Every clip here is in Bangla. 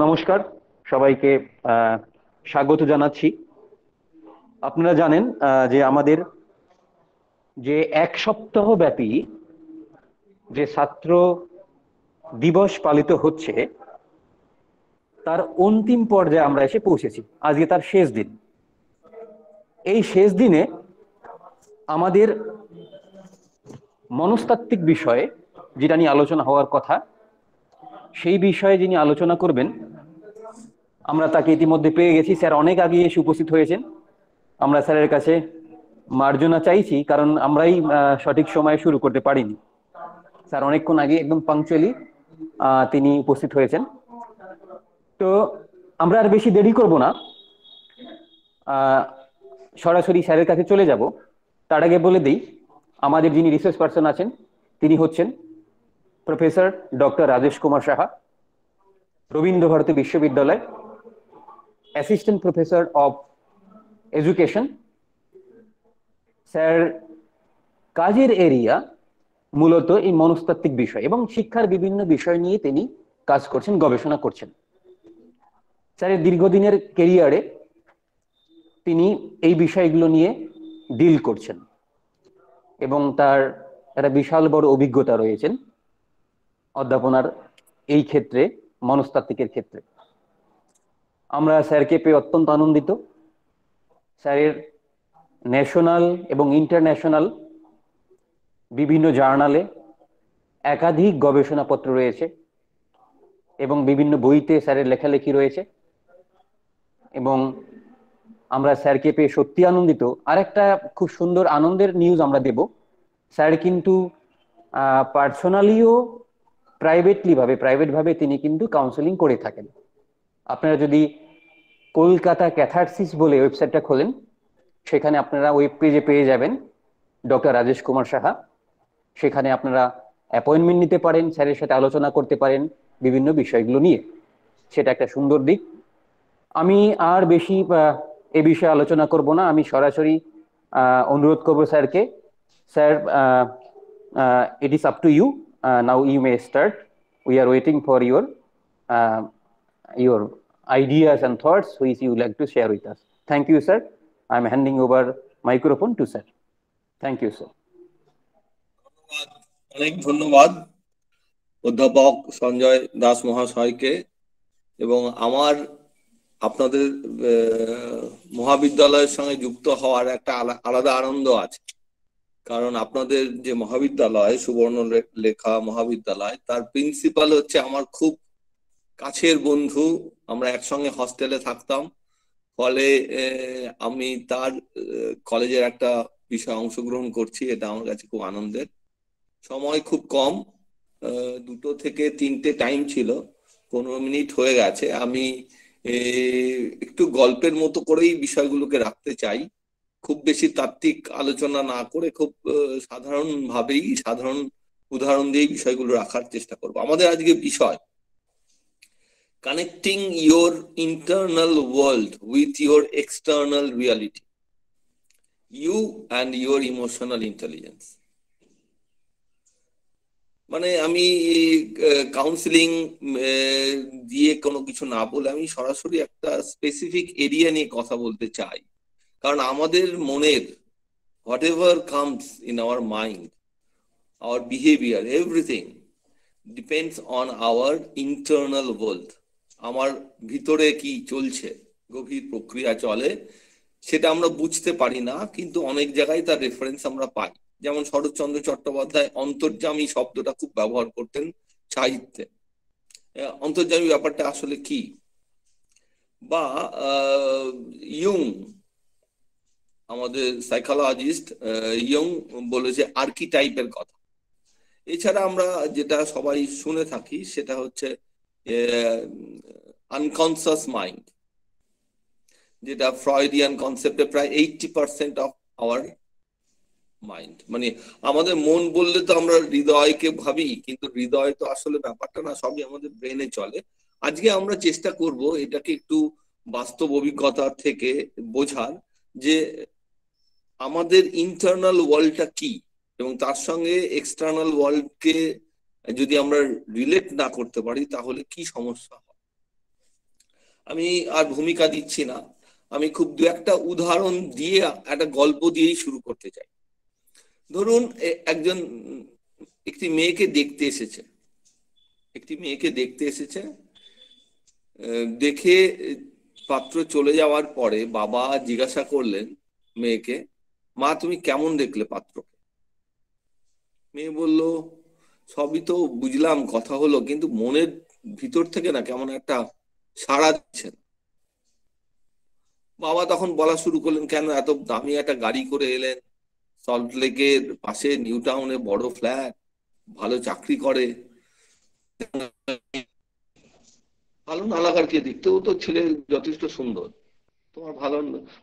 নমস্কার সবাইকে। স্বাগত জানাচ্ছি। আপনারা জানেন যে আমাদের যে এক সপ্তাহ ব্যাপী যে ছাত্র দিবস পালিত হচ্ছে তার অন্তিম পর্যায়ে আমরা এসে পৌঁছেছি। আজকে তার শেষ দিন। এই শেষ দিনে আমাদের মনস্তাত্ত্বিক বিষয়ে যেটা নিয়ে আলোচনা হওয়ার কথা, সেই বিষয়ে যিনি আলোচনা করবেন আমরা তাকে ইতিমধ্যে পেয়ে গেছি। স্যার অনেক আগে এসে উপস্থিত হয়েছেন। আমরা স্যারের কাছে মার্জনা চাইছি, কারণ আমরাই সঠিক সময়ে শুরু করতে পারিনি। স্যার অনেকক্ষণ আগে একদম পাংচুয়ালি তিনি উপস্থিত হয়েছেন। তো আমরা আর বেশি দেরি করব না, সরাসরি স্যারের কাছে চলে যাব। তার আগে বলে দিই, আমাদের যিনি রিসার্চ পার্সন আছেন তিনি হচ্ছেন প্রফেসর ডক্টর রাজেশ কুমার সাহা, রবীন্দ্রভারতী বিশ্ববিদ্যালয়, assistant professor of education. Sir কাজের এরিয়া মূলত এই মনস্তাত্ত্বিক বিষয় এবং শিক্ষার বিভিন্ন বিষয় নিয়ে তিনি কাজ করছেন, গবেষণা করছেন। স্যারের দীর্ঘদিনের ক্যারিয়ারে তিনি এই বিষয়গুলো নিয়ে ডিল করছেন এবং তার একটা বিশাল বড় অভিজ্ঞতা রয়েছেন অধ্যাপনার এই ক্ষেত্রে, মনস্তাত্ত্বিকের ক্ষেত্রে। আমরা স্যারকে পেয়ে অত্যন্ত আনন্দিত। স্যারের ন্যাশনাল এবং ইন্টারন্যাশনাল বিভিন্ন জার্নালে একাধিক গবেষণাপত্র রয়েছে এবং বিভিন্ন বইতে স্যারের লেখালেখি রয়েছে এবং আমরা স্যারকে পেয়ে সত্যি আনন্দিত। আরেকটা খুব সুন্দর আনন্দের নিউজ আমরা দেব, স্যার কিন্তু পার্সোনালিও প্রাইভেট ভাবে তিনি কিন্তু কাউন্সেলিং করে থাকেন। আপনারা যদি কলকাতা ক্যাথারসিস বলে ওয়েবসাইটটা খোলেন, সেখানে আপনারা ওয়েব পেজে পেয়ে যাবেন ডক্টর রাজেশ কুমার সাহা। সেখানে আপনারা অ্যাপয়েন্টমেন্ট নিতে পারেন, স্যারের সাথে আলোচনা করতে পারেন বিভিন্ন বিষয়গুলো নিয়ে। সেটা একটা সুন্দর দিক। আমি আর বেশি এ বিষয়ে আলোচনা করব না, আমি সরাসরি অনুরোধ করব স্যারকে। Sir, it is up to you, now you may start. We are waiting for your ideas and thoughts which you would like to share with us. Thank you, sir. I am handing over microphone to sir. Thank you, sir. অনেক ধন্যবাদ অধ্যাপক সঞ্জয় দাস মহাশয়কে। এবং আমার আপনাদের মহাবিদ্যালয়ের সঙ্গে যুক্ত হওয়ার একটা আলাদা আনন্দ আছে, কারণ আপনাদের যে মহাবিদ্যালয়, সুবর্ণলেখা মহাবিদ্যালয়, তার প্রিন্সিপাল হচ্ছে আমার খুব কাছের বন্ধু। আমরা একসঙ্গে হস্টেলে থাকতাম, ফলে আমি তার কলেজের একটা বিষয়ে অংশগ্রহণ করছি, এটা আমার কাছে খুব আনন্দের। সময় খুব কম, 2 থেকে 3টে টাইম ছিল, 15 মিনিট হয়ে গেছে। আমি একটু গল্পের মতো করেই বিষয়গুলোকে রাখতে চাই, খুব বেশি তাত্ত্বিক আলোচনা না করে খুব সাধারণ উদাহরণ দিয়েই বিষয়গুলো রাখার চেষ্টা করব। আমাদের আজকে বিষয় connecting your internal world with your external reality, you and your emotional intelligence. মানে আমি কাউন্সিলিং দিয়ে কোনো কিছু না বলে আমি সরাসরি একটা স্পেসিফিক এরিয়া নিয়ে কথা বলতে চাই। কারণ আমাদের মনের whatever comes in our mind, our behavior, everything depends on our internal world. আমার ভিতরে কি চলছে, গভীর প্রক্রিয়া চলে, সেটা আমরা বুঝতে পারি না, কিন্তু অনেক জায়গায় তার রেফারেন্স আমরা পাই। যেমন শরৎচন্দ্র চট্টোপাধ্যায় অন্তর্যামী শব্দটা খুব ব্যবহার করতেন সাহিত্যে। অন্তর্যামী ব্যাপারটা আসলে কি, বা ইয়ং, আমাদের সাইকোলজিস্ট ইয়ং বলেছে আর্কিটাইপের কথা। এছাড়া আমরা যেটা সবাই শুনে থাকি সেটা হচ্ছে আনকনসিয়াস মাইন্ড, যেটা ফ্রয়েডিয়ান কনসেপ্টে প্রায় 80% অফ আওয়ার মাইন্ড। মানে আমাদের মন বললে তো আমরা হৃদয়কে ভাবি, কিন্তু হৃদয় তো আসলে ব্যাপারটা না, সবই আমাদের ব্রেনে চলে। আজকে আমরা চেষ্টা করব এটাকে একটু বাস্তব অভিজ্ঞতা থেকে বোঝার, যে আমাদের ইন্টারনাল ওয়ার্ল্ডটা কি, এবং তার সঙ্গে এক্সটার্নাল ওয়ার্ল্ডকে যদি আমরা রিলেট না করতে পারি তাহলে কি সমস্যা হয়। আমি আর ভূমিকা দিচ্ছি না, আমি খুব দু একটা উদাহরণ দিয়ে একটা গল্প দিয়েই শুরু করতে চাই। ধরুন একটি মেয়েকে দেখতে এসেছে, দেখে পাত্র চলে যাওয়ার পরে বাবা জিজ্ঞাসা করলেন মেয়েকে, মা তুমি কেমন দেখলে পাত্রকে? মেয়ে বলল, সবই তো বুঝলাম, কথা হলো, কিন্তু মনের ভিতর থেকে না কেমন একটা সাড়া দিচ্ছেন। বাবা তখন বলা শুরু করলেন, কেন এত দামি একটা গাড়ি করে এলেন, সল্ট লেকের পাশে নিউ টাউনে বড় ফ্ল্যাট, ভালো চাকরি করে, ভালো না লাগার কি, দেখতেও তো ছেলে যথেষ্ট সুন্দর, তোমার ভালো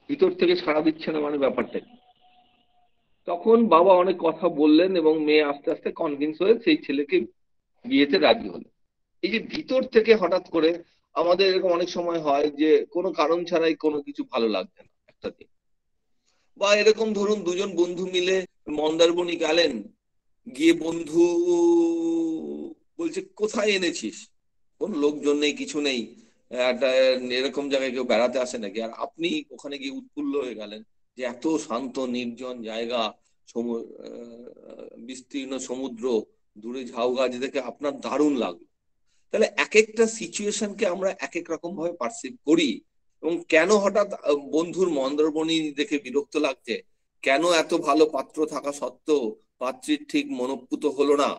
ভিতর থেকে সাড়া দিচ্ছে না, মানে ব্যাপারটা কি? তখন বাবা অনেক কথা বললেন এবং মেয়ে আস্তে আস্তে কনভিন্স হয়ে সেই ছেলেকে বিয়েতে রাজি হলো। এই যে ভিতর থেকে হঠাৎ করে আমাদের এরকম অনেক সময় হয় যে কোনো কারণ ছাড়াই কোনো কিছু ভালো লাগছে না একটা দিন, বা এরকম ধরুন দুজন বন্ধু মিলে মন্দারমণি গেলেন, গিয়ে বন্ধু বলছে কোথায় এনেছিস, কোন লোকজন নেই, কিছু নেই, একটা এরকম জায়গায় কেউ বেড়াতে আসে নাকি? আর আপনি ওখানে গিয়ে উৎফুল্ল হয়ে গেলেন যে এত শান্ত নির্জন জায়গা, বিস্তীর্ণ সমুদ্র, দূরে ঝাউ গাছ দেখে আপনার দারুণ লাগলো। তাহলে এক একটা সিচুয়েশনকে আমরা এক এক রকম ভাবে পারসিভ করি। এবং কেন হঠাৎ বন্ধুর মন্দারমণি দেখে বিরক্ত লাগছে, কেন এত ভালো পাত্র থাকা সত্ত্বেও পাত্রীর ঠিক মনোপুত হলো না,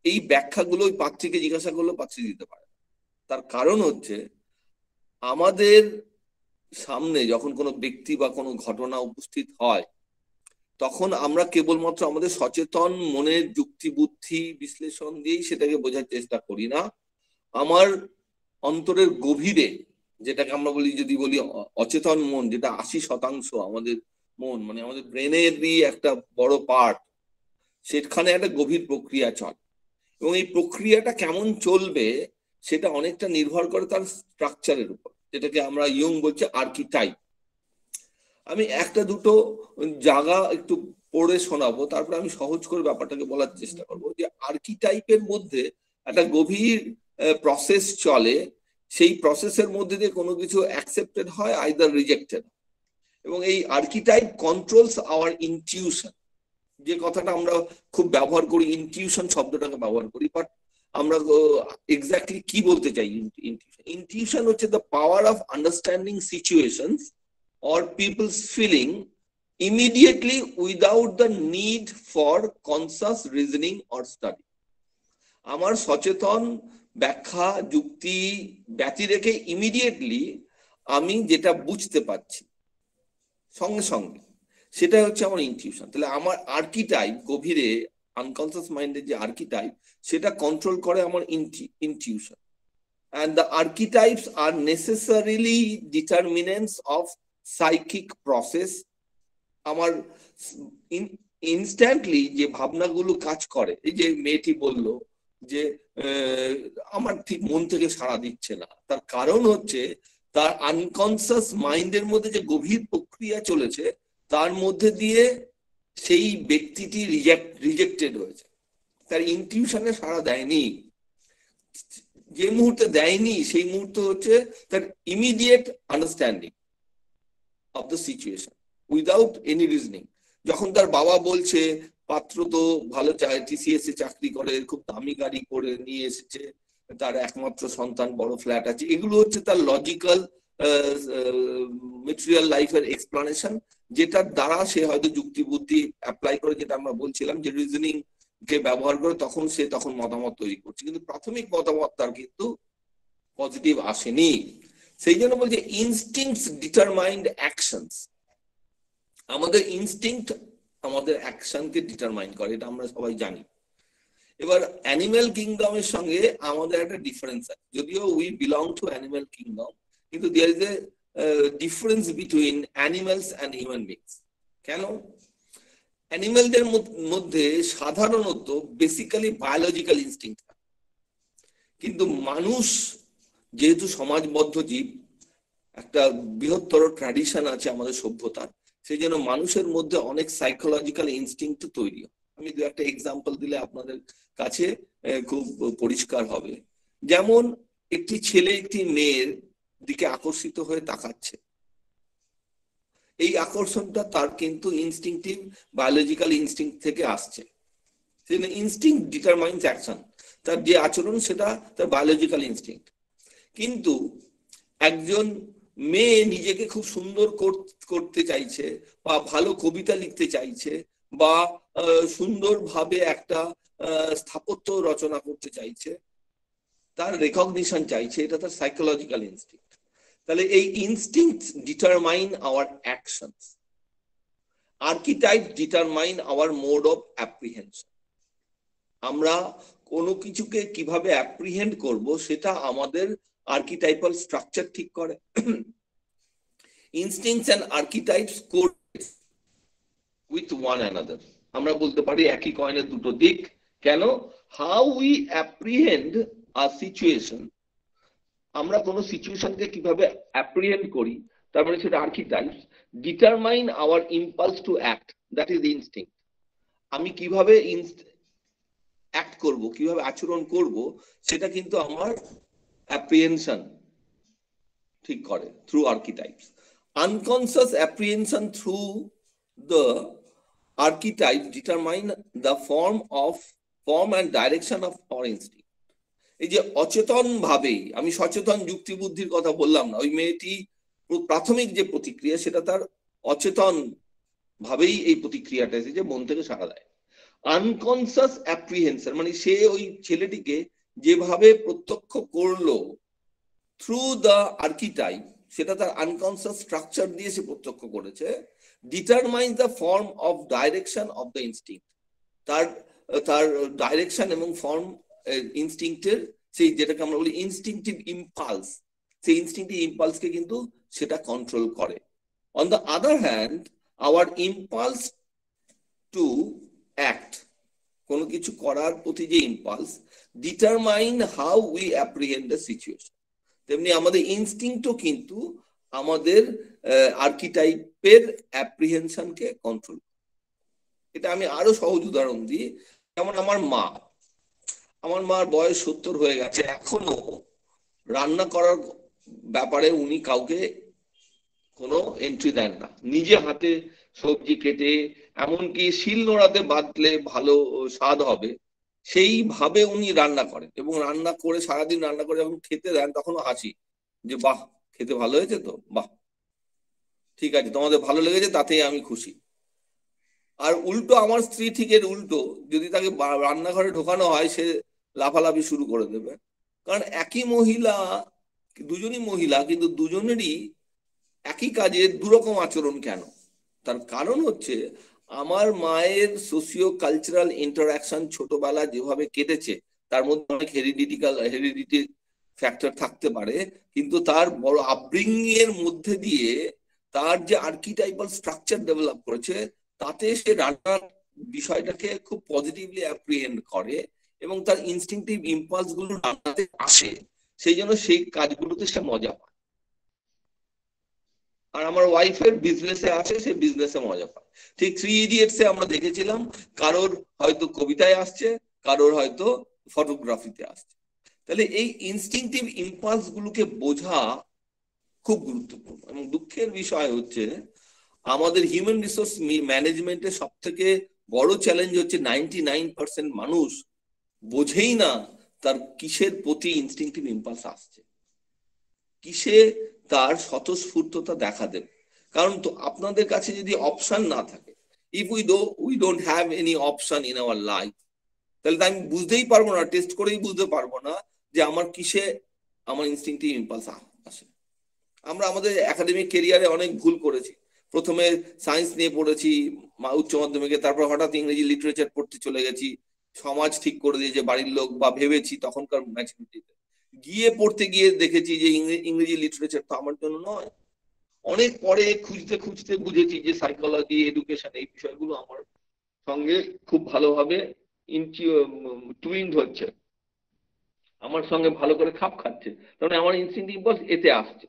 এই ব্যাখ্যাগুলো ওই পাত্রীকে জিজ্ঞাসা করলে পাত্রী দিতে পারে। তার কারণ হচ্ছে আমাদের সামনে যখন কোনো ব্যক্তি বা কোনো ঘটনা উপস্থিত হয়, তখন আমরা কেবলমাত্র আমাদের সচেতন মনের যুক্তি বুদ্ধি বিশ্লেষণ দিয়েই সেটাকে বোঝার চেষ্টা করি না। আমার অন্তরের গভীরে, যেটাকে আমরা বলি, যদি বলি অচেতন মন, যেটা 80% আমাদের মন, মানে আমাদের ব্রেনেরই একটা বড় পার্ট, সেখানে একটা গভীর প্রক্রিয়া চলে। এবং এই প্রক্রিয়াটা কেমন চলবে সেটা অনেকটা নির্ভর করে তার স্ট্রাকচারের উপর, যেটাকে আমরা ইয়ং বলছি আর্কিটাইপ। আমি একটা দুটো জায়গা একটু পড়ে শোনাবো, তারপরে আমি সহজ করে ব্যাপারটাকে বলার চেষ্টা করবো। যে আর্কিটাইপের মধ্যে একটা গভীর প্রসেস চলে, সেই প্রসেসের মধ্যে দিয়ে কোনো কিছু অ্যাকসেপ্টেড হয়, আইদার রিজেক্টেড। এবং এই আর্কিটাইপ কন্ট্রোলস আওয়ার ইনটিউশন, যে কথাটা আমরা খুব ব্যবহার করি, ইনটিউশন শব্দটাকে ব্যবহার করি, বাট আমরা এক্স্যাক্টলি কি বলতে চাই? ইনটিউশন হচ্ছে the power of understanding situations or people's feeling immediately without the need for conscious reasoning or study. আমার সচেতন ব্যাখ্যা যুক্তি ব্যতি রেখে ইমিডিয়েটলি আমি যেটা বুঝতে পারছি সঙ্গে সঙ্গে, সেটা হচ্ছে আমার ইনটিউশন। তাহলে আমার আর্কিটাইপ, গভীরে আনকনসিয়াস মাইন্ডের যে আর্কিটাইপ, সেটা কন্ট্রোল করে আমার intuition. and the archetypes are necessarily determinants of psychic process. আমার ইনস্ট্যান্টলি যে ভাবনাগুলো কাজ করে, এই যে মেয়েটি বলল যে আমার ঠিক মন থেকে সাড়া দিচ্ছে না, তার কারণ হচ্ছে তার আনকনসিয়াস মাইন্ডের মধ্যে যে গভীর প্রক্রিয়া চলেছে, তার মধ্যে দিয়ে সেই ব্যক্তিটি রিজেক্টেড হয়েছে, তার ইনটিউশনে সাড়া দেয়নি। যে মুহূর্তে দেয়নি সেই মুহূর্ত হচ্ছে তার immediate understanding of the situation without any reasoning. যখন তার বাবা বলছে পাত্র তো ভালো টিসিএস এ চাকরি করে, খুব দামি গাড়ি করে নিয়ে এসেছে, তার একমাত্র সন্তান, বড় ফ্ল্যাট আছে, এগুলো হচ্ছে তার লজিক্যাল মেটেরিয়াল লাইফের এক্সপ্লানেশন, যেটার দ্বারা সে হয়তো যুক্তি বুদ্ধি অ্যাপ্লাই করে, যেটা আমরা বলছিলাম যে রিজনিং কে ব্যবহার করে তখন মতামত তৈরি করছে, কিন্তু প্রাথমিক মতামত তার কিন্তু পজিটিভ আসেনি। সেই জন্য বলছে ইনস্টিংক্টস ডিটারমাইন্ড অ্যাকশনস। আমাদের ইনস্টিংক্ট আমাদের অ্যাকশনকে ডিটারমাইন করে, এটা আমরা সবাই জানি। এবার অ্যানিম্যাল কিংডমের সঙ্গে আমাদের একটা ডিফারেন্স আছে, যদিও we belong to animal kingdom, কিন্তু there is a difference between animals and human beings. কেন? অ্যানিমালদের মধ্যে সাধারণত বেসিক্যালি বায়োলজিক্যাল ইনস্টিংক্ট, কিন্তু মানুষ যেহেতু সমাজবদ্ধ জীব, একটা বৃহত্তর ট্র্যাডিশন আছে আমাদের সভ্যতার, সেই জন্য মানুষের মধ্যে অনেক সাইকোলজিক্যাল ইনস্টিংক্ট তৈরি হয়। আমি দু একটা এক্সাম্পল দিলে আপনাদের কাছে খুব পরিষ্কার হবে। যেমন একটি ছেলে একটি মেয়ের দিকে আকর্ষিত হয়ে তাকাচ্ছে, এই আকর্ষণটা তার কিন্তু ইনস্টিংক্টিভ বায়োলজিক্যাল ইনস্টিংক্ট থেকে আসছে। ইনস্টিংক্ট ডিটারমাইন্স অ্যাকশন, তার যে আচরণ সেটা তার বায়োলজিক্যাল ইনস্টিংক্ট। কিন্তু একজন মেয়ে নিজেকে খুব সুন্দর করতে চাইছে, বা ভালো কবিতা লিখতে চাইছে, বা সুন্দরভাবে একটা স্থাপত্য রচনা করতে চাইছে, তার রেকগনিশন চাইছে, এটা তার সাইকোলজিক্যাল ইনস্টিংক্ট। তাহলে এই instinct determine our actions, archetype determine our mode of apprehension. আমরা কোনো কিছুকে কিভাবে অ্যাপ্রিহেন্ড করব সেটা আমাদের আর্কিটাইপাল স্ট্রাকচার ঠিক করে। Instincts and archetypes correlate with one another. আমরা বলতে পারি একই কয়েনের দুটো দিক। কেন? How we apprehend a situation, আমরা কোনো সিচুয়েশনকে কিভাবে অ্যাপ্রিহেন্ড করি, তার মানে সেটা archetypes determine our impulse to act, that is instinct. আমি কিভাবে অ্যাক্ট করব, কিভাবে আচরণ করব, সেটা কিন্তু আমার অ্যাপ্রিহেনশন ঠিক করে through archetypes. Unconscious apprehension through the archetype determine the form and direction of our instinct. এই যে অচেতন ভাবে, আমি সচেতন যুক্তি বুদ্ধির কথা বললাম না, ওই মেয়েটি প্রাথমিক যে প্রতিক্রিয়া সেটা তার অচেতন ভাবেই এই প্রতিক্রিয়াটা এসেছে, মন থেকে সাড়া দেয়। আনকনসিয়াস অ্যাপ্রিহেনশন মানে সে ওই ছেলেটিকে যেভাবে প্রত্যক্ষ করলো থ্রু দ্য আর্কিটাইপ, সেটা তার আনকনসিয়াস স্ট্রাকচার দিয়ে সে প্রত্যক্ষ করেছে। Determines the form of direction of the instinct, তার তার ডাইরেকশন এবং ফর্ম ইনস্টিংক্টের, সেই যেটাকে আমরা বলি ইনস্টিংক্টিভ ইম্পালস, সেই ইনস্টিংক্টিভ ইম্পালসকে কিন্তু সেটা কন্ট্রোল করে। On the other hand, our impulse to act, কোনো কিছু করার প্রতি যে impulse, determine how we apprehend the situation. তেমনি আমাদের ইনস্টিংক্টও কিন্তু আমাদের আর্কিটাইপের অ্যাপ্রিহেনশনকে কন্ট্রোল। এটা আমি আরো সহজ উদাহরণ দিই। যেমন আমার মার বয়স 70 হয়ে গেছে, এখনো রান্না করার ব্যাপারে উনি কাউকে কোনো এন্ট্রি দেন না। নিজে হাতে সবজি কেটে, এমনকি শিল নোড়াতে বাটলে ভালো স্বাদ হবে সেইভাবে উনি রান্না করেন, এবং রান্না করে সারাদিন রান্না করে যখন খেতে দেন তখনও হাসি যে বাহ খেতে ভালো হয়েছে তো, বাহ ঠিক আছে, তোমাদের ভালো লেগেছে তাতেই আমি খুশি। আর উল্টো আমার স্ত্রী ঠিক এর উল্টো, যদি তাকে রান্নাঘরে ঢোকানো হয় সে লাফালাফি শুরু করে দেবে। কারণ একই মহিলা, দুজনই মহিলা, কিন্তু দুজনেরই একই কাজে দুরকম আচরণ কেন? তার কারণ হচ্ছে আমার মায়ের সোশিও কালচারাল ইন্টারাকশন ছোটবেলা যেভাবে কেটেছে, তার মধ্যে অনেক হেরিডিটি ফ্যাক্টর থাকতে পারে, কিন্তু তার বড় আপব্রিঙ্গিং এর মধ্যে দিয়ে তার যে আর্কিটাইপাল স্ট্রাকচার ডেভেলপ করেছে, তাতে সে রান্নার বিষয়টাকে খুব পজিটিভলি অ্যাপ্রিহেন্ড করে, এবং তার ইনস্টিংক্টিভ ইম্পালস গুলো রান্নাতে আসে, সেই জন্য সেই কাজগুলোতে সে মজা পায়। আর আমার ওয়াইফের বিজনেসে আসে, সে বিজনেসে মজা পায়। ঠিক 3 ইডিয়টসে আমরা দেখেছিলাম, কারোর হয়তো কবিতায় আসছে, কারোর হয়তো ফটোগ্রাফিতে আসছে। তাহলে এই ইনস্টিংক্টিভ ইম্পালস গুলোকে বোঝা খুব গুরুত্বপূর্ণ। এবং দুঃখের বিষয় হচ্ছে আমাদের হিউম্যান রিসোর্স ম্যানেজমেন্টের সব থেকে বড় চ্যালেঞ্জ হচ্ছে 99% মানুষ বোঝেই না তার কিসের প্রতি ইনস্টিংক্টিভ ইম্পালস আসছে, কিসে তার স্বতঃস্ফূর্ততা দেখা দেবে। কারণ তো আপনাদের কাছে যদি অপশন না থাকে, if we don't have any option in our life, তাহলে তো আমি বুঝতেই পারবো না, টেস্ট করেই বুঝতে পারবো না যে আমার কিসে আমার ইনস্টিংক্টিভ ইম্পালস আসে। আমরা আমাদের একাডেমিক কেরিয়ারে অনেক ভুল করেছি। প্রথমে সায়েন্স নিয়ে পড়েছি উচ্চ মাধ্যমিকে, তারপর হঠাৎ ইংরেজি লিটারেচার পড়তে চলে গেছি, সমাজ ঠিক করে দিয়েছে বাড়ির লোক, বা ভেবেছি তখনকার ম্যাচুরিটিতে গিয়ে পড়তে গিয়ে দেখেছি যে ইংরেজি লিটারেচার তো আমার জন্য নয়। অনেক পরে খুঁজতে খুঁজতে বুঝেছি যে সাইকোলজি, এডুকেশন, এই বিষয়গুলো আমার সঙ্গে খুব ভালোভাবে টুইন্ড হচ্ছে, আমার সঙ্গে ভালো করে খাপ খাচ্ছে, কারণ আমার ইনস্টিংক্টিভ ইম্পালস এতে আসছে।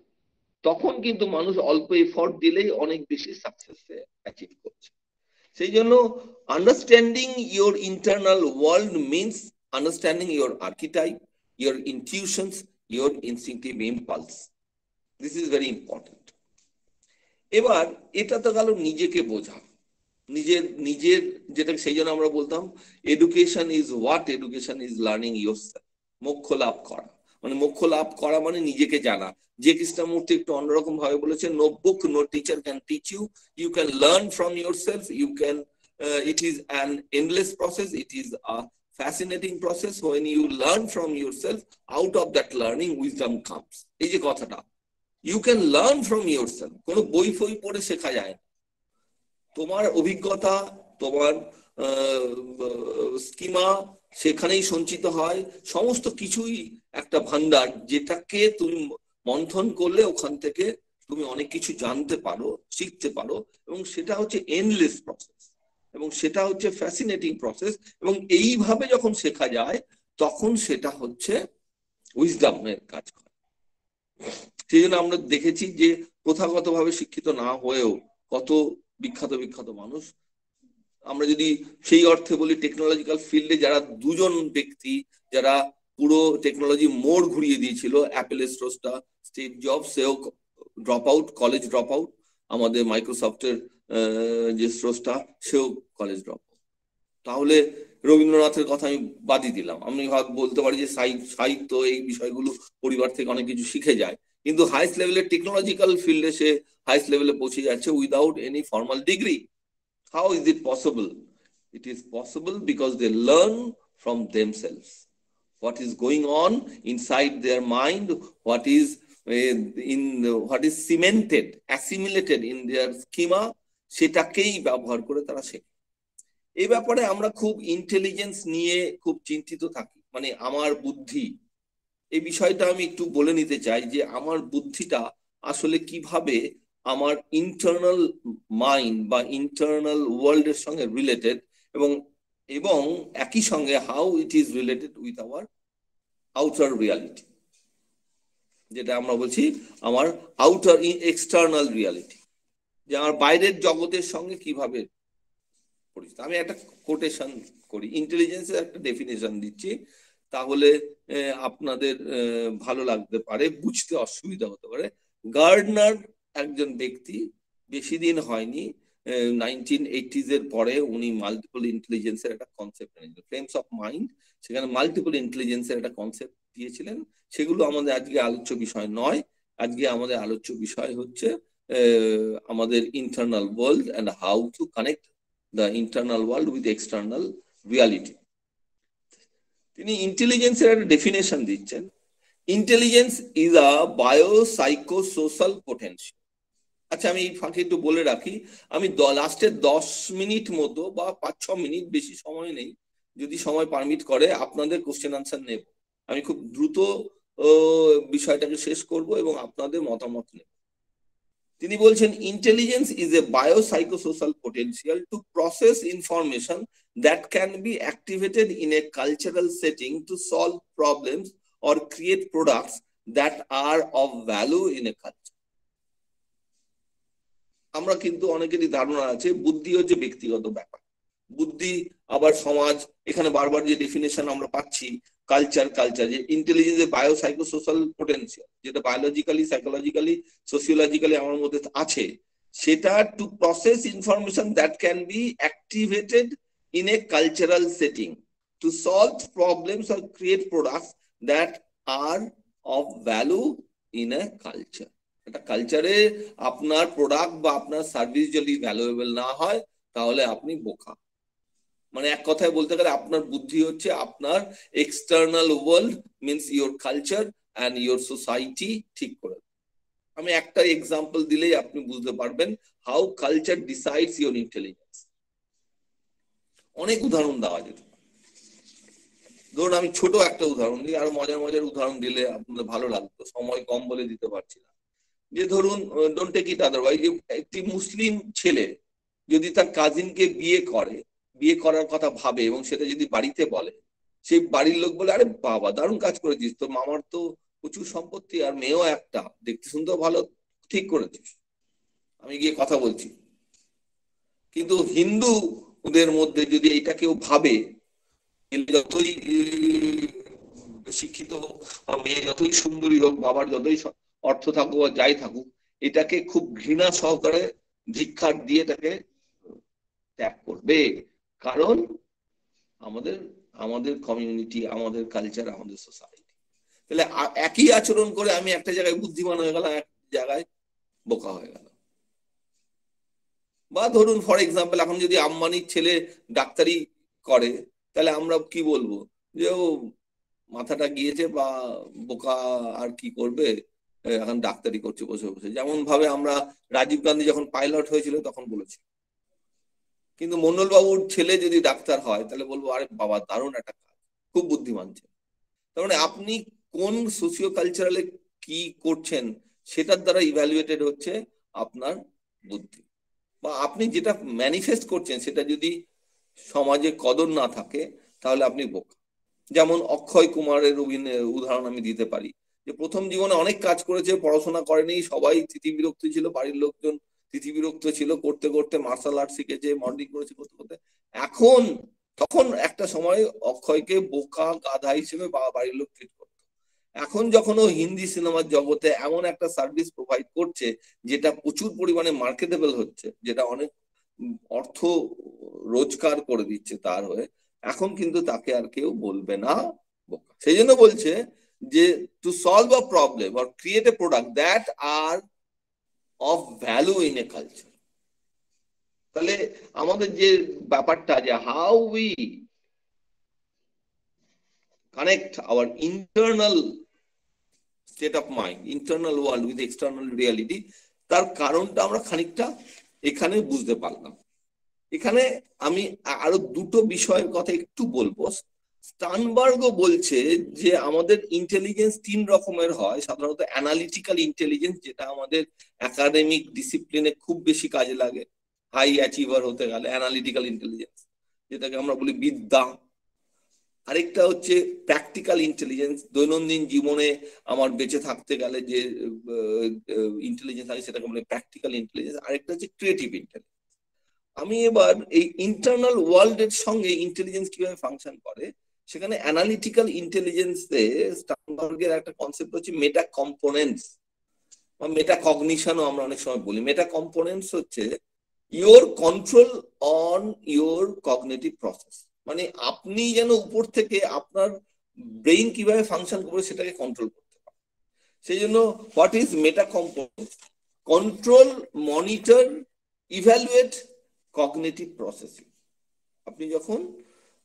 তখন কিন্তু মানুষ অল্প এফোর্ট দিলেই অনেক বেশি সাকসেস অ্যাচিভ করছে। সেই জন্য understanding your internal world means understanding your archetype, your intuitions, your instinctive impulse. This is very important. এবার এটা তো গেল নিজেকে বোঝা, নিজের নিজের যেটা, সেই জন্য আমরা বলতাম education is what, education is learning yourself. মোক্ষ লাভ করা মানে, মোক্ষ লাভ করা মানে নিজেকে জানা। যে কৃষ্ণমূর্তি একটু অন্যরকম ভাবে বলেছে, no book no teacher can teach you, you can learn from yourself, you can, it is an endless process, it is a fascinating process. When you learn from yourself, out of that learning wisdom comes. এই যে কথাটা, you can learn from yourself, কোনো বই ফই পড়ে শেখা যায় না। তোমার অভিজ্ঞতা, তোমার স্কিমা সেখানেই সঞ্চিত হয়, সমস্ত কিছুই একটা ভান্ডার, যেটাকে তুমি মন্থন করলে ওখান থেকে তুমি অনেক কিছু জানতে পারো, শিখতে পারো, এবং সেটা হচ্ছে এন্ডলেস প্রসেস, এবং সেটা হচ্ছে ফ্যাসিনেটিং প্রসেস। এবং এইভাবে যখন শেখা যায় তখন সেটা হচ্ছে উইজডমের কাজ করে। সেই জন্য আমরা দেখেছি যে প্রথাগতভাবে শিক্ষিত না হয়েও কত বিখ্যাত বিখ্যাত মানুষ, আমরা যদি সেই অর্থে বলি টেকনোলজিক্যাল ফিল্ডে যারা দুজন ব্যক্তি যারা পুরো টেকনোলজি মোড় ঘুরিয়ে দিয়েছিল, অ্যাপেলের স্রষ্টা স্টিভ জবস, সেও drop out, college drop out. আমাদের মাইক্রোসফটের যে স্রষ্টা, সেও কলেজ ড্রপ আউট। তাহলে রবীন্দ্রনাথের কথা আমি বাদই দিলাম, আমি বলতে পারি যে সাহিত্য এই বিষয়গুলো পরিবার থেকে অনেক কিছু শিখে যায়, কিন্তু হাইস্ট লেভেলের টেকনোলজিক্যাল ফিল্ডে সে হাইস্ট লেভেলে পৌঁছে যাচ্ছে without any formal degree. How is it possible? It is possible because they learn from themselves. What is going on inside their mind, what is what is cemented, assimilated in their schema, সেটাকেই ব্যবহার করে তারা শেখে। এই ব্যাপারে আমরা খুব ইন্টেলিজেন্স নিয়ে খুব চিন্তিত থাকি, মানে আমার বুদ্ধি, এই বিষয়টা আমি একটু বলে নিতে চাই যে আমার বুদ্ধিটা আসলে কিভাবে আমার ইন্টারনাল মাইন্ড বা ইন্টারনাল ওয়ার্ল্ড এর সঙ্গে রিলেটেড, এবং এবং একই সঙ্গে how it is related with our outer reality, যেটা আমরা বলছি আমার আউটার এক্সটার্নাল রিয়ালিটি, যে আমার বাইরের জগতের সঙ্গে কিভাবে পরিচিত। আমি একটা কোটেশন করি, ইন্টেলিজেন্সের একটা ডেফিনেশন দিচ্ছি, তাহলে আপনাদের ভালো লাগতে পারে, বুঝতে অসুবিধা হতে পারে। গার্ডনার একজন ব্যক্তি, বেশি দিন হয়নি, 1980s এর পরে উনি মাল্টিপল ইন্টেলিজেন্সের একটা কনসেপ্ট এনেছিলেন, ফ্রেমস অফ মাইন্ড, সেখানে মাল্টিপল ইন্টেলিজেন্সের একটা কনসেপ্ট দিয়েছিলেন। সেগুলো আমাদের আজকে আলোচ্য বিষয় নয়, আজকে আমাদের আলোচ্য বিষয় হচ্ছে আমাদের internal world and how to connect the internal world with the external reality. তিনি ইন্টেলিজেন্সের একটা ডেফিনেশন দিচ্ছেন, ইন্টেলিজেন্স ইজ আ বায়োসাইকোসোশ্যাল পোটেনশিয়াল। আচ্ছা, আমি এই ফাঁকে একটু বলে রাখি, আমি লাস্টের 10 মিনিট মতো বা 5-6 মিনিট, বেশি সময় নেই, যদি সময় পারমিট করে আপনাদের কোশ্চেন আনসার নেব। আমি খুব দ্রুত বিষয়টাকে শেষ করব এবং আপনাদের মতামত নেব। তিনি বলছেন intelligence is a biopsychosocial potential to process information that can be activated in a cultural setting to solve problems or create products that are of value in a culture. আমরা কিন্তু অনেকেরই ধারণা আছে বুদ্ধি হচ্ছে ব্যক্তিগত ব্যাপার, বুদ্ধি আবার সমাজ, এখানে বারবার যে ডেফিনেশন আমরা পাচ্ছি কালচার, যে ইন্টেলিজেন্স এ বায়োসাইকোসোশ্যাল পোটেনশিয়াল, যেটা বায়োলজিক্যালি, সাইকোলজিক্যালি, সোশিওলজিক্যালি আমার মধ্যে আছে, সেটা to process information that can be activated in a cultural setting to solve problems or create products that are of value in a culture. একটা কালচারে আপনার প্রোডাক্ট বা আপনার সার্ভিস যদি ভ্যালুয়েবল না হয় তাহলে আপনি বোকা। মানে এক কথায় বলতে গেলে আপনার বুদ্ধি হচ্ছে আপনার external world means your culture and your society ঠিক করে। আমি একটা এক্সাম্পল দিলেই আপনি বুঝতে পারবেন how culture decides your intelligence. অনেক উদাহরণ দেওয়া যেত, ধরুন আমি ছোট একটা উদাহরণ দিই, আরো মজার মজার উদাহরণ দিলে আপনাদের ভালো লাগতো, সময় কম বলে দিতে পারছি না। যে ধরুন, ডোন্ট টেক ইট আদারওয়াইজ, একটি মুসলিম ছেলে যদি তার কাজিনকে বিয়ে করার কথা ভাবে এবং সেটা যদি বাড়িতে বলে, সেই বাড়ির লোক বলে আরে বাবা দারুণ কাজ করেছিস, তোর মামার তো প্রচুর সম্পত্তি আর মেয়েও একটা, দেখতে শুনতেও ভালো, ঠিক করেছিস, আমি গিয়ে কথা বলছি। কিন্তু হিন্দুদের মধ্যে যদি এটা কেউ ভাবে, যতই শিক্ষিত হোক বা মেয়ে যতই সুন্দরী হোক, বাবার যতই অর্থ থাকুক বা যাই থাকুক, এটাকে খুব ঘৃণা সহকারে ধিক্কার দিয়ে এটাকে ত্যাগ করবে। কারণ আমাদের আমাদের কমিউনিটি, আমাদের কালচার, আমাদের সোসাইটি। তাহলে একই আচরণ করে আমি একটা জায়গায় বুদ্ধিমান হয়ে গেলাম, এক জায়গায় বোকা হয়ে গেলাম। বা ধরুন ফর এক্সাম্পল, এখন যদি আম্বানির ছেলে ডাক্তারি করে, তাহলে আমরা কি বলবো, যে ও মাথাটা গিয়েছে বা বোকা, আর কি করবে, এখন ডাক্তারি করছে বসে বসে। যেমন ভাবে আমরা রাজীব গান্ধী যখন পাইলট হয়েছিল তখন বলেছি। কিন্তু মন্ডল বাবুর ছেলে যদি ডাক্তার হয়, তাহলে বলবো আরে বাবা দারুণ একটা কাজ, খুব বুদ্ধিমান ছেলে। তার মানে আপনি কোন সোশিও কালচারালে কি করছেন, সেটার দ্বারা ইভ্যালুয়েটেড হচ্ছে আপনার বুদ্ধি। বা আপনি যেটা ম্যানিফেস্ট করছেন সেটা যদি সমাজে কদর না থাকে, তাহলে আপনি বোকা। যেমন অক্ষয় কুমারের উদাহরণ আমি দিতে পারি, যে প্রথম জীবনে অনেক কাজ করেছে, পড়াশোনা করেনি, সবাই তিথিবিরক্ত ছিল, বাড়ির লোকজন তিথিবিরক্ত ছিল, করতে করতে মার্শাল আর্ট শিখেছে, মডেলিং করেছে, করতে করতে এখন, তখন একটা সময় অক্ষয়কে বোকা গাধা হিসেবে বাড়ির লোক ট্রিট করতো। এখন যখন ও হিন্দি সিনেমার জগতে এমন একটা সার্ভিস প্রোভাইড করছে যেটা প্রচুর পরিমাণে মার্কেটেবল হচ্ছে, যেটা অনেক অর্থ রোজগার করে দিচ্ছে তার হয়ে, এখন কিন্তু তাকে আর কেউ বলবে না বোকা। সেই জন্য বলছে যে to solve a problem or create a product that are of value in a culture. তাহলে আমাদের যে ব্যাপারটা, যে how we connect our internal state of mind, internal world with external reality, তার কারণটা আমরা খানিকটা এখানে বুঝতে পারলাম। এখানে আমি আরো দুটো বিষয়ের কথা একটু বলবো। স্টানবার্গও বলছে যে আমাদের ইন্টেলিজেন্স তিন রকমের হয় সাধারণত। অ্যানালিটিক্যাল ইন্টেলিজেন্স, যেটা আমাদের একাডেমিক ডিসিপ্লিনে খুব বেশি কাজে লাগে, হাই অ্যাচিভার হতে গেলে অ্যানালিটিক্যাল ইন্টেলিজেন্স, যেটাকে আমরা বলি বিদ্যা। আরেকটা হচ্ছে প্র্যাকটিক্যাল ইন্টেলিজেন্স, দৈনন্দিন জীবনে আমার বেঁচে থাকতে গেলে যে ইন্টেলিজেন্স আছে সেটাকে বলে প্র্যাকটিক্যাল ইন্টেলিজেন্স। আরেকটা হচ্ছে ক্রিয়েটিভ ইন্টেলিজেন্স। আমি এবার এই ইন্টারনাল ওয়ার্ল্ড এর সঙ্গে ইন্টেলিজেন্স কিভাবে ফাংশন করে, সেখানে অ্যানালিটিক্যাল ইন্টেলিজেন্সে স্টানবার্গের একটা কনসেপ্ট হচ্ছে মেটা কম্পোনেন্টস বা মেটা কগনিশনও আমরা অনেক সময় বলি। মেটা কম্পোনেন্টস হচ্ছে your control on your cognitive process, মানে আপনি যেন উপর থেকে আপনার ব্রেইন কিভাবে ফাংশন করবে সেটাকে কন্ট্রোল করতে পারেন। সেই জন্য what is meta components? Control, monitor, evaluate cognitive processing. আপনি যখন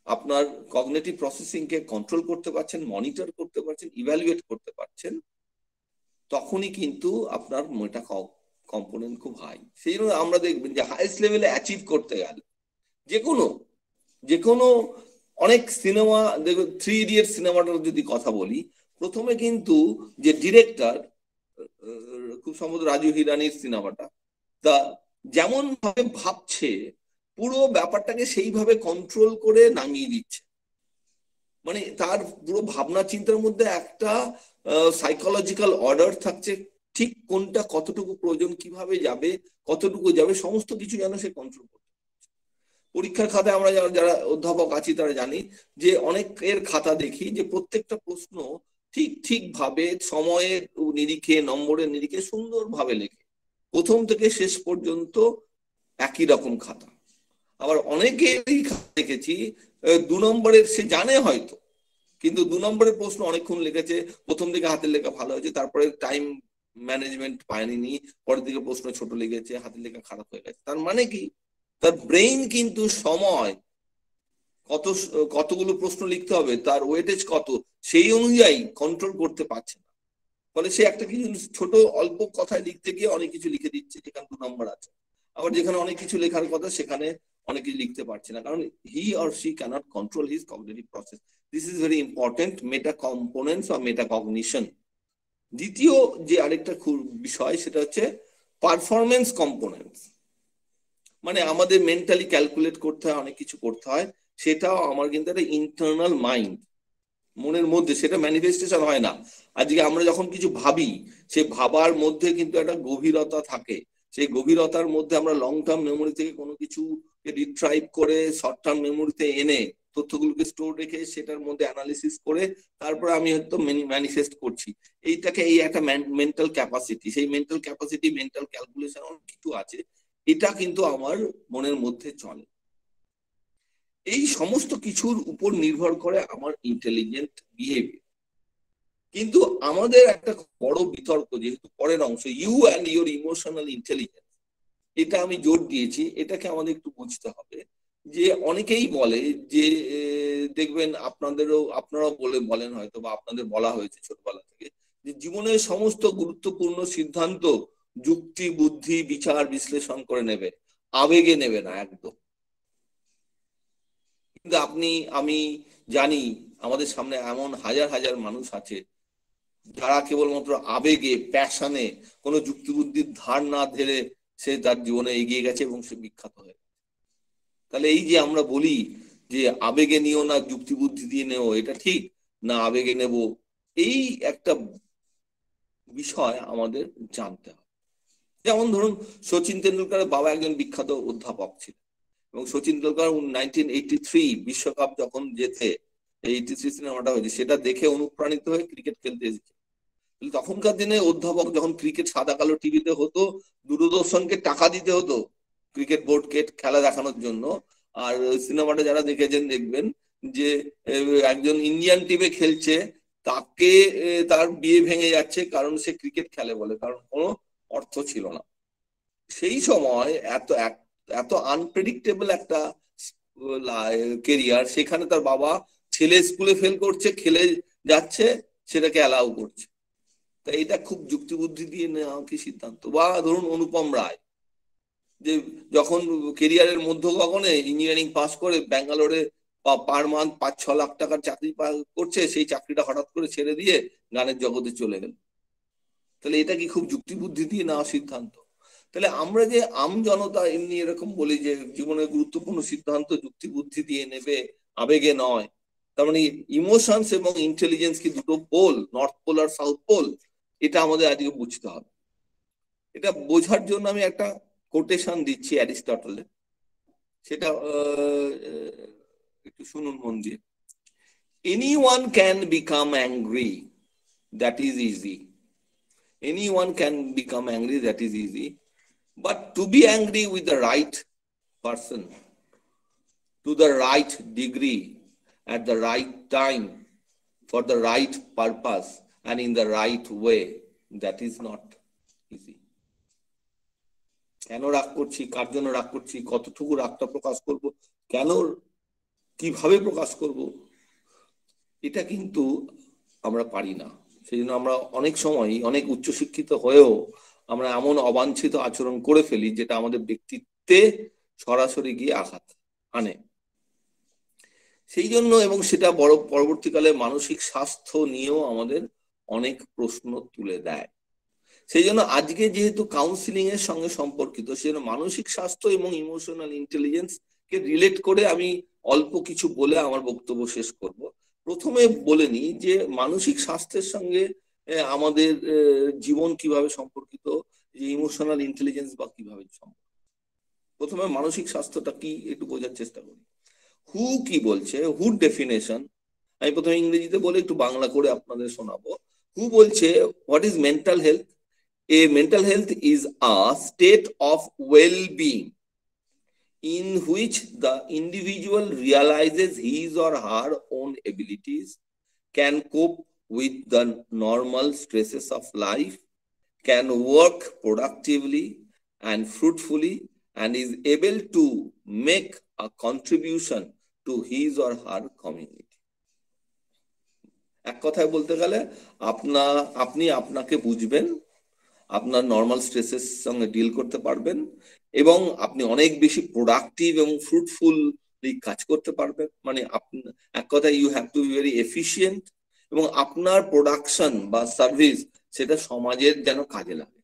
আপনার কগনিটিভ প্রসেসিং কে কন্ট্রোল করতে পারছেন, মনিটর করতে পারছেন, ইভ্যালুয়েট করতে পারছেন, তখনই কিন্তু আপনার মেটা কম্পোনেন্ট খুব হাই। সেই জন্য আমরা দেখবেন যে হাইস্ট লেভেলে অ্যাচিভ করতে গেলে যে কোনো অনেক সিনেমা দেখবেন, 3 ইডিয়ট সিনেমাটার যদি কথা বলি, প্রথমে কিন্তু যে ডিরেক্টর, খুব সম্ভবত রাজু হিরানির সিনেমাটা, তা যেমন ভাবে ভাবছে পুরো ব্যাপারটাকে সেইভাবে কন্ট্রোল করে নামিয়ে দিচ্ছে। মানে তার পুরো ভাবনা চিন্তার মধ্যে একটা সাইকোলজিক্যাল অর্ডার থাকছে, ঠিক কোনটা কতটুকু প্রয়োজন, কিভাবে যাবে, কতটুকু যাবে, সমস্ত কিছু যেন সে কন্ট্রোল করতে। পরীক্ষার খাতায় আমরা যারা অধ্যাপক আছি তারা জানি যে অনেকের খাতা দেখি যে প্রত্যেকটা প্রশ্ন ঠিক ভাবে সময়ের নিরিখে, নম্বরের নিরিখে সুন্দরভাবে লেখে, প্রথম থেকে শেষ পর্যন্ত একই রকম খাতা। আবার অনেকেরই খাতা দেখেছি 2 নম্বরের, সে জানে হয়তো, কিন্তু 2 নম্বরের প্রশ্ন অনেকক্ষণ লিখেছে, প্রথম দিকে হাতের লেখা ভালো হয়েছে, তারপরে টাইম ম্যানেজমেন্ট পায়নি, পরের দিকে প্রশ্ন ছোট লিখেছে, হাতের লেখা খারাপ হয়ে গেছে। তার মানে কি, তার ব্রেইন কিন্তু সময় কতগুলো প্রশ্ন লিখতে হবে, তার ওয়েটেজ কত, সেই অনুযায়ী কন্ট্রোল করতে পারছে না। ফলে সে একটা কিছু ছোট অল্প কথায় লিখতে গিয়ে অনেক কিছু লিখে দিচ্ছে যেখানে 2 নম্বর আছে, আবার যেখানে অনেক কিছু লেখার কথা সেখানে অনেক কিছু লিখতে পারছে না, কারণ he or she can't control his cognitive process. This is very important, meta components or meta cognition. দ্বিতীয় যে আরেকটা বিষয় সেটা হচ্ছে পারফরমেন্স কম্পোনেন্টস। মানে আমাদের মেন্টালি ক্যালকুলেট করতে হয়, অনেক কিছু করতে হয়, সেটাও আমার কিন্তু একটা ইন্টারনাল মাইন্ড, মনের মধ্যে, সেটা ম্যানিফেস্টেশন হয় না। আজকে আমরা যখন কিছু ভাবি, সে ভাবার মধ্যে কিন্তু একটা গভীরতা থাকে, সেই গভীরতার মধ্যে আমরা লং টার্ম মেমোরি থেকে কোনো কিছু রিট্রাইভ করে শর্ট টার্ম মেমোরিতে এনে তথ্যগুলোকে স্টোর রেখে সেটার মধ্যে অ্যানালিসিস করে তারপরে আমি হয়তো ম্যানিফেস্ট করছি। এইটাকে এই একটা মেন্টাল ক্যাপাসিটি, সেই মেন্টাল ক্যাপাসিটি, মেন্টাল ক্যালকুলেশন অনেক কিছু আছে, এটা কিন্তু আমার মনের মধ্যে চলে। এই সমস্ত কিছুর উপর নির্ভর করে আমার ইন্টেলিজেন্ট বিহেভিয়ার। কিন্তু আমাদের একটা বড় বিতর্ক, যেহেতু পরের অংশ, you and your emotional intelligence, এটা আমি জোর দিয়েছি, এটাকে আমাদের একটু বুঝতে হবে। যে অনেকেই বলে যে দেখবেন আপনারাও বলেন হয়তো, বা আপনাদের বলা হয়েছে ছোটবেলা থেকে, যে জীবনের সমস্ত গুরুত্বপূর্ণ সিদ্ধান্ত যুক্তি, বুদ্ধি, বিচার, বিশ্লেষণ করে নেবে, আবেগে নেবে না একদম। কিন্তু আমি জানি আমাদের সামনে এমন হাজার হাজার মানুষ আছে যারা কেবলমাত্র আবেগে, প্যাশনে, কোনো যুক্তিবুদ্ধির ধার না ধরে সে তার জীবনে এগিয়ে গেছে এবং সে বিখ্যাত হয়ে। তাহলে এই যে আমরা বলি যে আবেগে নিও না, যুক্তিবুদ্ধি দিয়ে নেও, এটা ঠিক না? আবেগে নেব, এই একটা বিষয় আমাদের জানতে হবে। যেমন ধরুন, সচিন তেন্ডুলকারের বাবা একজন বিখ্যাত অধ্যাপক ছিলেন, এবং সচিন তেন্ডুলকার 1983 বিশ্বকাপ যখন জেতে, 83 সিনেমাটা হয়েছে, সেটা দেখে অনুপ্রাণিত হয়ে ক্রিকেট খেলতে এসেছে। তখনকার দিনে অধ্যাপক যখন ক্রিকেট সাদা কালো টিভিতে হতো, দূরদর্শনকে টাকা দিতে হতো ক্রিকেট বোর্ডকে খেলা দেখানোর জন্য। আর সিনেমাটা যারা দেখেছেন দেখবেন যে একজন ইন্ডিয়ান টিমে খেলছে, তাকে তার বিয়ে ভেঙে যাচ্ছে কারণ সে ক্রিকেট খেলে বলে, কারণ কোনো অর্থ ছিল না। সেই সময় এত আনপ্রেডিক্টেবল একটা কেরিয়ার, সেখানে তার বাবা ছেলে স্কুলে ফেল করছে, খেলে যাচ্ছে, সেটাকে অ্যালাউ করছে। তা এটা খুব যুক্তিবুদ্ধি দিয়ে নেওয়া কি সিদ্ধান্ত? বা ধরুন অনুপম রায়, যে যখন কেরিয়ারের মধ্যগগনে ইঞ্জিনিয়ারিং পাস করে ব্যাঙ্গালোরে পার মান্থ 5-6 লাখ টাকার চাকরি করছে, সেই চাকরিটা হঠাৎ করে ছেড়ে দিয়ে গানের জগতে চলে গেল। তাহলে এটা কি খুব যুক্তিবুদ্ধি দিয়ে নেওয়া সিদ্ধান্ত? তাহলে আমরা যে জনতা এমনি এরকম বলি যে জীবনের গুরুত্বপূর্ণ সিদ্ধান্ত যুক্তিবুদ্ধি দিয়ে নেবে, আবেগে নয়, তার মানে ইমোশনস এবং ইন্টেলিজেন্স কি দুটো পোল, নর্থ পোল আর সাউথ পোল? এটা আমাদের আজকে বুঝতে হবে। এটা বোঝার জন্য আমি একটা কোটেশন দিচ্ছি অ্যারিস্টটলের, সেটা একটু শুনুন মন দিয়ে। Anyone can become angry, that is easy. Anyone can become angry, that is easy. But to be angry with the right person, to the right degree, at the right time, for the right purpose, and in the right way, that is not easy. কেন রাগ করছি, কার জন্য রাগ করছি, কতটুকু রাগটা প্রকাশ করব, কেন, কিভাবে প্রকাশ করব, এটা কিন্তু আমরা পারি না। সেই জন্য আমরা অনেক সময় অনেক উচ্চশিক্ষিত হয়েও আমরা এমন অবাঞ্ছিত আচরণ করে ফেলি যেটা আমাদের ব্যক্তিত্বে সরাসরি গিয়ে আঘাত আনে। সেই জন্য, এবং সেটা পরবর্তীকালে মানসিক স্বাস্থ্য নিয়েও আমাদের অনেক প্রশ্ন তুলে দেয়। সেই জন্য আজকে যেহেতু কাউন্সিলিং এর সঙ্গে সম্পর্কিত, সেজন্য মানসিক স্বাস্থ্য এবং ইমোশনাল ইন্টেলিজেন্স কে রিলেট করে আমি অল্প কিছু বলে আমার বক্তব্য শেষ করব। প্রথমে বলে নিই যে মানসিক স্বাস্থ্যের সঙ্গে আমাদের জীবন কিভাবে সম্পর্কিত, যে ইমোশনাল ইন্টেলিজেন্স বা কিভাবে সম্পর্কিত। প্রথমে মানসিক স্বাস্থ্যটা কি একটু বোঝার চেষ্টা করি। হু কি বলছে, হুর ডেফিনেশন আমি প্রথমে ইংরেজিতে বলে একটু বাংলা করে আপনাদের শোনাবো। হু বলছে, what is mental health? A mental health is a state of well-being in which the individual realizes his or her own abilities, can cope with the normal stresses of life, can work productively and fruitfully, and is able to make a contribution to his or her community. এক কথায় বলতে গেলে আপনি আপনাকে বুঝবেন, আপনার নর্মাল স্ট্রেসের সঙ্গে ডিল করতে পারবেন, এবং আপনি অনেক বেশি প্রোডাক্টিভ এবং ফ্রুটফুলি কাজ করতে পারবেন। মানে এক কথায় you have to be very efficient, এবং আপনার প্রোডাকশন বা সার্ভিস সেটা সমাজের যেন কাজে লাগে,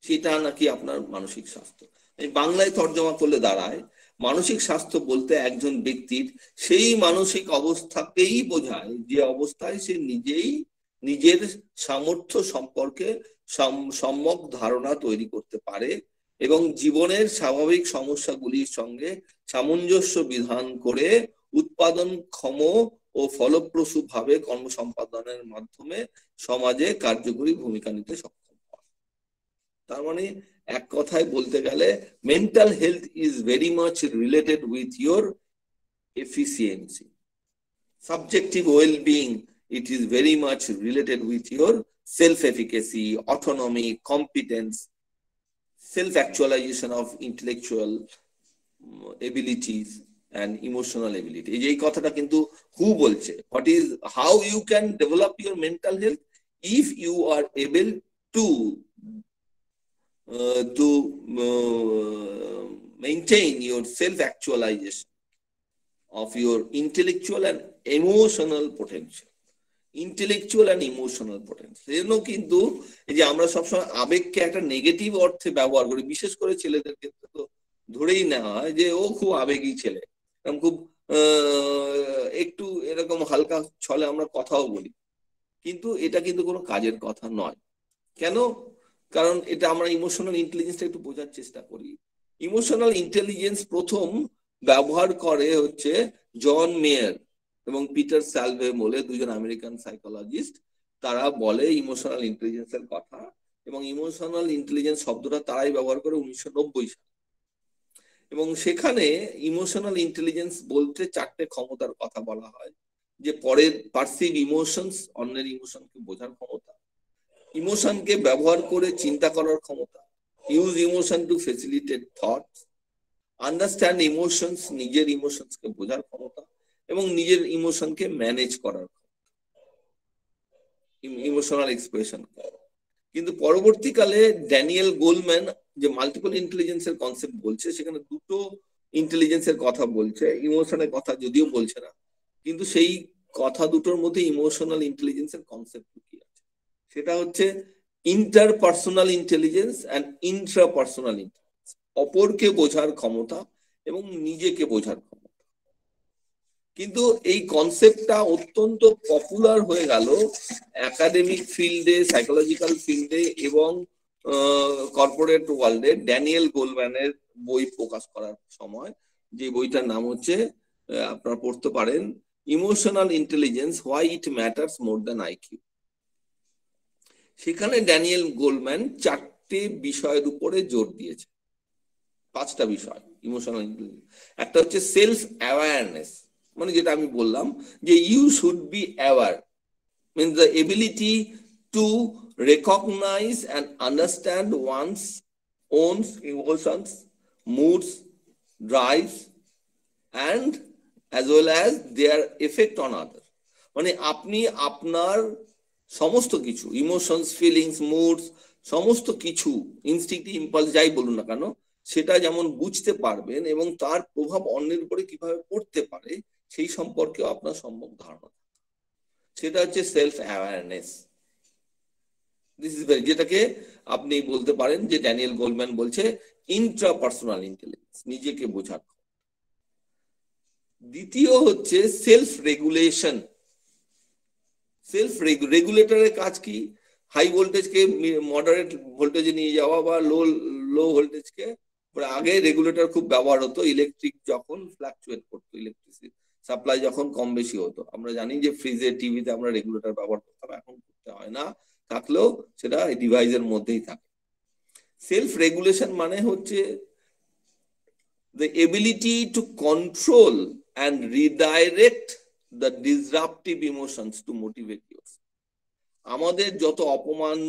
সেটা নাকি আপনার মানসিক স্বাস্থ্য। এই বাংলায় তর্জমা করলে দাঁড়ায়, মানসিক স্বাস্থ্য বলতে একজন ব্যক্তির সেই মানসিক অবস্থাকেই বোঝায় যে অবস্থায় সে নিজের সামর্থ্য সম্পর্কে সম্যক ধারণা তৈরি করতে পারে, এবং জীবনের স্বাভাবিক সমস্যাগুলির সঙ্গে সামঞ্জস্য বিধান করে উৎপাদনক্ষম ও ফলপ্রসূ ভাবে কর্মসম্পাদনের মাধ্যমে সমাজে কার্যকরী ভূমিকা নিতে সক্ষম হয়। তার মানে এক কথায় বলতে গেলে mental health is very much related with your efficiency. Subjective well-being, it is very much related with your self-efficacy, autonomy, competence, self-actualization of intellectual abilities and emotional ability. এই কথাটা কিন্তু হু বলছে, what is how you can develop your mental health if you are able to maintain your self-actualization of your intellectual and emotional potential. Intellectual and emotional potential. এজন্য কিন্তু এই যে আমরা সবসময় আবেগকে একটা নেগেটিভ অর্থে ব্যবহার করি, বিশেষ করে ছেলেদের ক্ষেত্রে তো ধরেই নেওয়া হয় যে ও খুব আবেগী ছেলে, এরকম খুব একটু এরকম হালকা ছলে আমরা কথাও বলি, কিন্তু এটা কিন্তু কোনো কাজের কথা নয়। কেন? কারণ এটা আমরা ইমোশনাল ইন্টেলিজেন্সটা একটু বোঝার চেষ্টা করি। ইমোশনাল ইন্টেলিজেন্স প্রথম ব্যবহার করে হচ্ছে জন মেয়ার এবং পিটার স্যালভে বলে দুজন আমেরিকান সাইকোলজিস্ট। তারা বলে ইমোশনাল ইন্টেলিজেন্সের কথা, এবং ইমোশনাল ইন্টেলিজেন্স শব্দটা তারাই ব্যবহার করে 1990 সালে। এবং সেখানে ইমোশনাল ইন্টেলিজেন্স বলতে চারটে ক্ষমতার কথা বলা হয়, যে পরের পারসিভ ইমোশনস, অন্যের ইমোশনকে বোঝার ক্ষমতা, ইমোশনকে ব্যবহার করে চিন্তা করার ক্ষমতা, use emotion two facilitate thoughts, understand emotions, নিজের ইমোশনসকে বোঝার ক্ষমতা, এবং নিজের ইমোশনকে ম্যানেজ করার ইমোশনাল এক্সপ্রেশন। কিন্তু পরবর্তীকালে ড্যানিয়েল গোলম্যান যে মাল্টিপল ইন্টেলিজেন্সের কনসেপ্ট বলছে, সেখানে দুটো ইন্টেলিজেন্সের কথা বলছে, ইমোশনের কথা যদিও বলছে না, কিন্তু সেই কথা দুটোর মধ্যে ইমোশনাল ইন্টেলিজেন্সের কনসেপ্ট কি আছে, সেটা হচ্ছে interpersonal intelligence and intrapersonal intelligence, অপরকে বোঝার ক্ষমতা এবং নিজেকে বোঝার ক্ষমতা। কিন্তু এই কনসেপ্টটা অত্যন্ত পপুলার হয়ে গেল একাডেমিক ফিল্ডে, সাইকোলজিক্যাল ফিল্ডে এবং কর্পোরেট ওয়ার্ল্ডে ড্যানিয়েল গোলম্যানের বই প্রকাশ করার সময়, যে বইটার নাম হচ্ছে, আপনারা পড়তে পারেন, emotional intelligence why it matters more than IQ. সেখানে ড্যানিয়েল গোলম্যান চারটে বিষয়ের উপরে জোর দিয়েছে, পাঁচটা বিষয় ইমোশনাল ইন্টেলিজেন্স। একটা হচ্ছে সেলফ অ্যাওয়ারনেস, মানে যেটা আমি বললাম যে you should be aware, means the ability to recognize and understand one's own emotions, moods, drives, and as well as their effect on others. মানে আপনি আপনার সমস্ত কিছু ইমোশনস, ফিলিংস, মুডস, সমস্ত কিছু, ইনস্টিংক্টিভ ইম্পালস যাই বলুন না কেন, সেটা যেমন বুঝতে পারবেন এবং তার প্রভাব অন্যের উপরে কিভাবে পড়তে পারে সেই সম্পর্কেও আপনার সম্যক ধারণা, সেটা হচ্ছে সেলফ অ্যাওয়ারনেস। দিস ইজ যেটাকে আপনি বলতে পারেন যে ড্যানিয়েল গোলম্যান বলছে ইন্ট্রাপার্সোনাল ইন্টেলিজেন্স, নিজেকে বোঝার। দ্বিতীয় হচ্ছে সেলফ রেগুলেশন। সেলফ রেগুলেটরের কাজ কি? হাই ভোল্টেজকে মডারেট ভোল্টেজে নিয়ে যাওয়া বা লো ভোল্টেজকে, আগে রেগুলেটর খুব ব্যবহার হতো ইলেকট্রিক যখন ফ্লাকচুয়েট করতো, ইলেকট্রিসিটি সাপ্লাই যখন কম বেশি হতো। আমরা জানি যে ফ্রিজে, টিভিতে আমরা রেগুলেটর ব্যবহার করতাম, এখন করতে হয় না, থাকলেও সেটা ডিভাইসের মধ্যেই থাকে। সেলফ রেগুলেশন মানে হচ্ছে the ability to control and redirect the disruptive emotions to motivate yourself. আমাদের যত অপমান,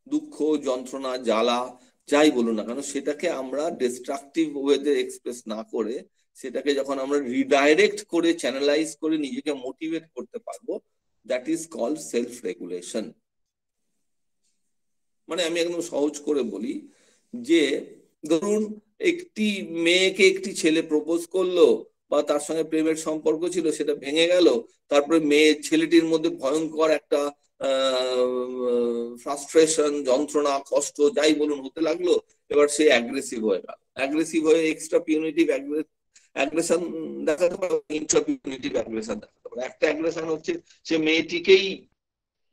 দুঃখ, যন্ত্রণা, জ্বালা যাই বলুন না কেন, সেটাকে আমরা ডিস্ট্রাকটিভ ওয়েতে এক্সপ্রেস না করে সেটাকে যখন আমরা রিডাইরেক্ট করে, চ্যানেলাইজ করে নিজেকে মোটিভেট করতে পারবো, that is called self regulation. মানে আমি একদম সহজ করে বলি যে ধরুন একটি মেয়েকে একটি ছেলে প্রপোজ করলো বা তার সঙ্গে প্রেমের সম্পর্ক ছিল, সেটা ভেঙে গেল, তারপরে ছেলেটির মধ্যে ভয়ঙ্কর একটা ফ্রাস্ট্রেশন, যন্ত্রণা, কষ্ট যাই বলুন হতে লাগলো। এবার সে অ্যাগ্রেসিভ হয়ে গেল, অ্যাগ্রেসিভ হয়ে এক্সট্রা পিউনিটিভ অ্যাগ্রেশন দেখাতে পারে, ইন্ট্রা পিউনিটিভ অ্যাগ্রেশন দেখাতে পারে। একটা অ্যাগ্রেশন হচ্ছে সে মেয়েটিকেই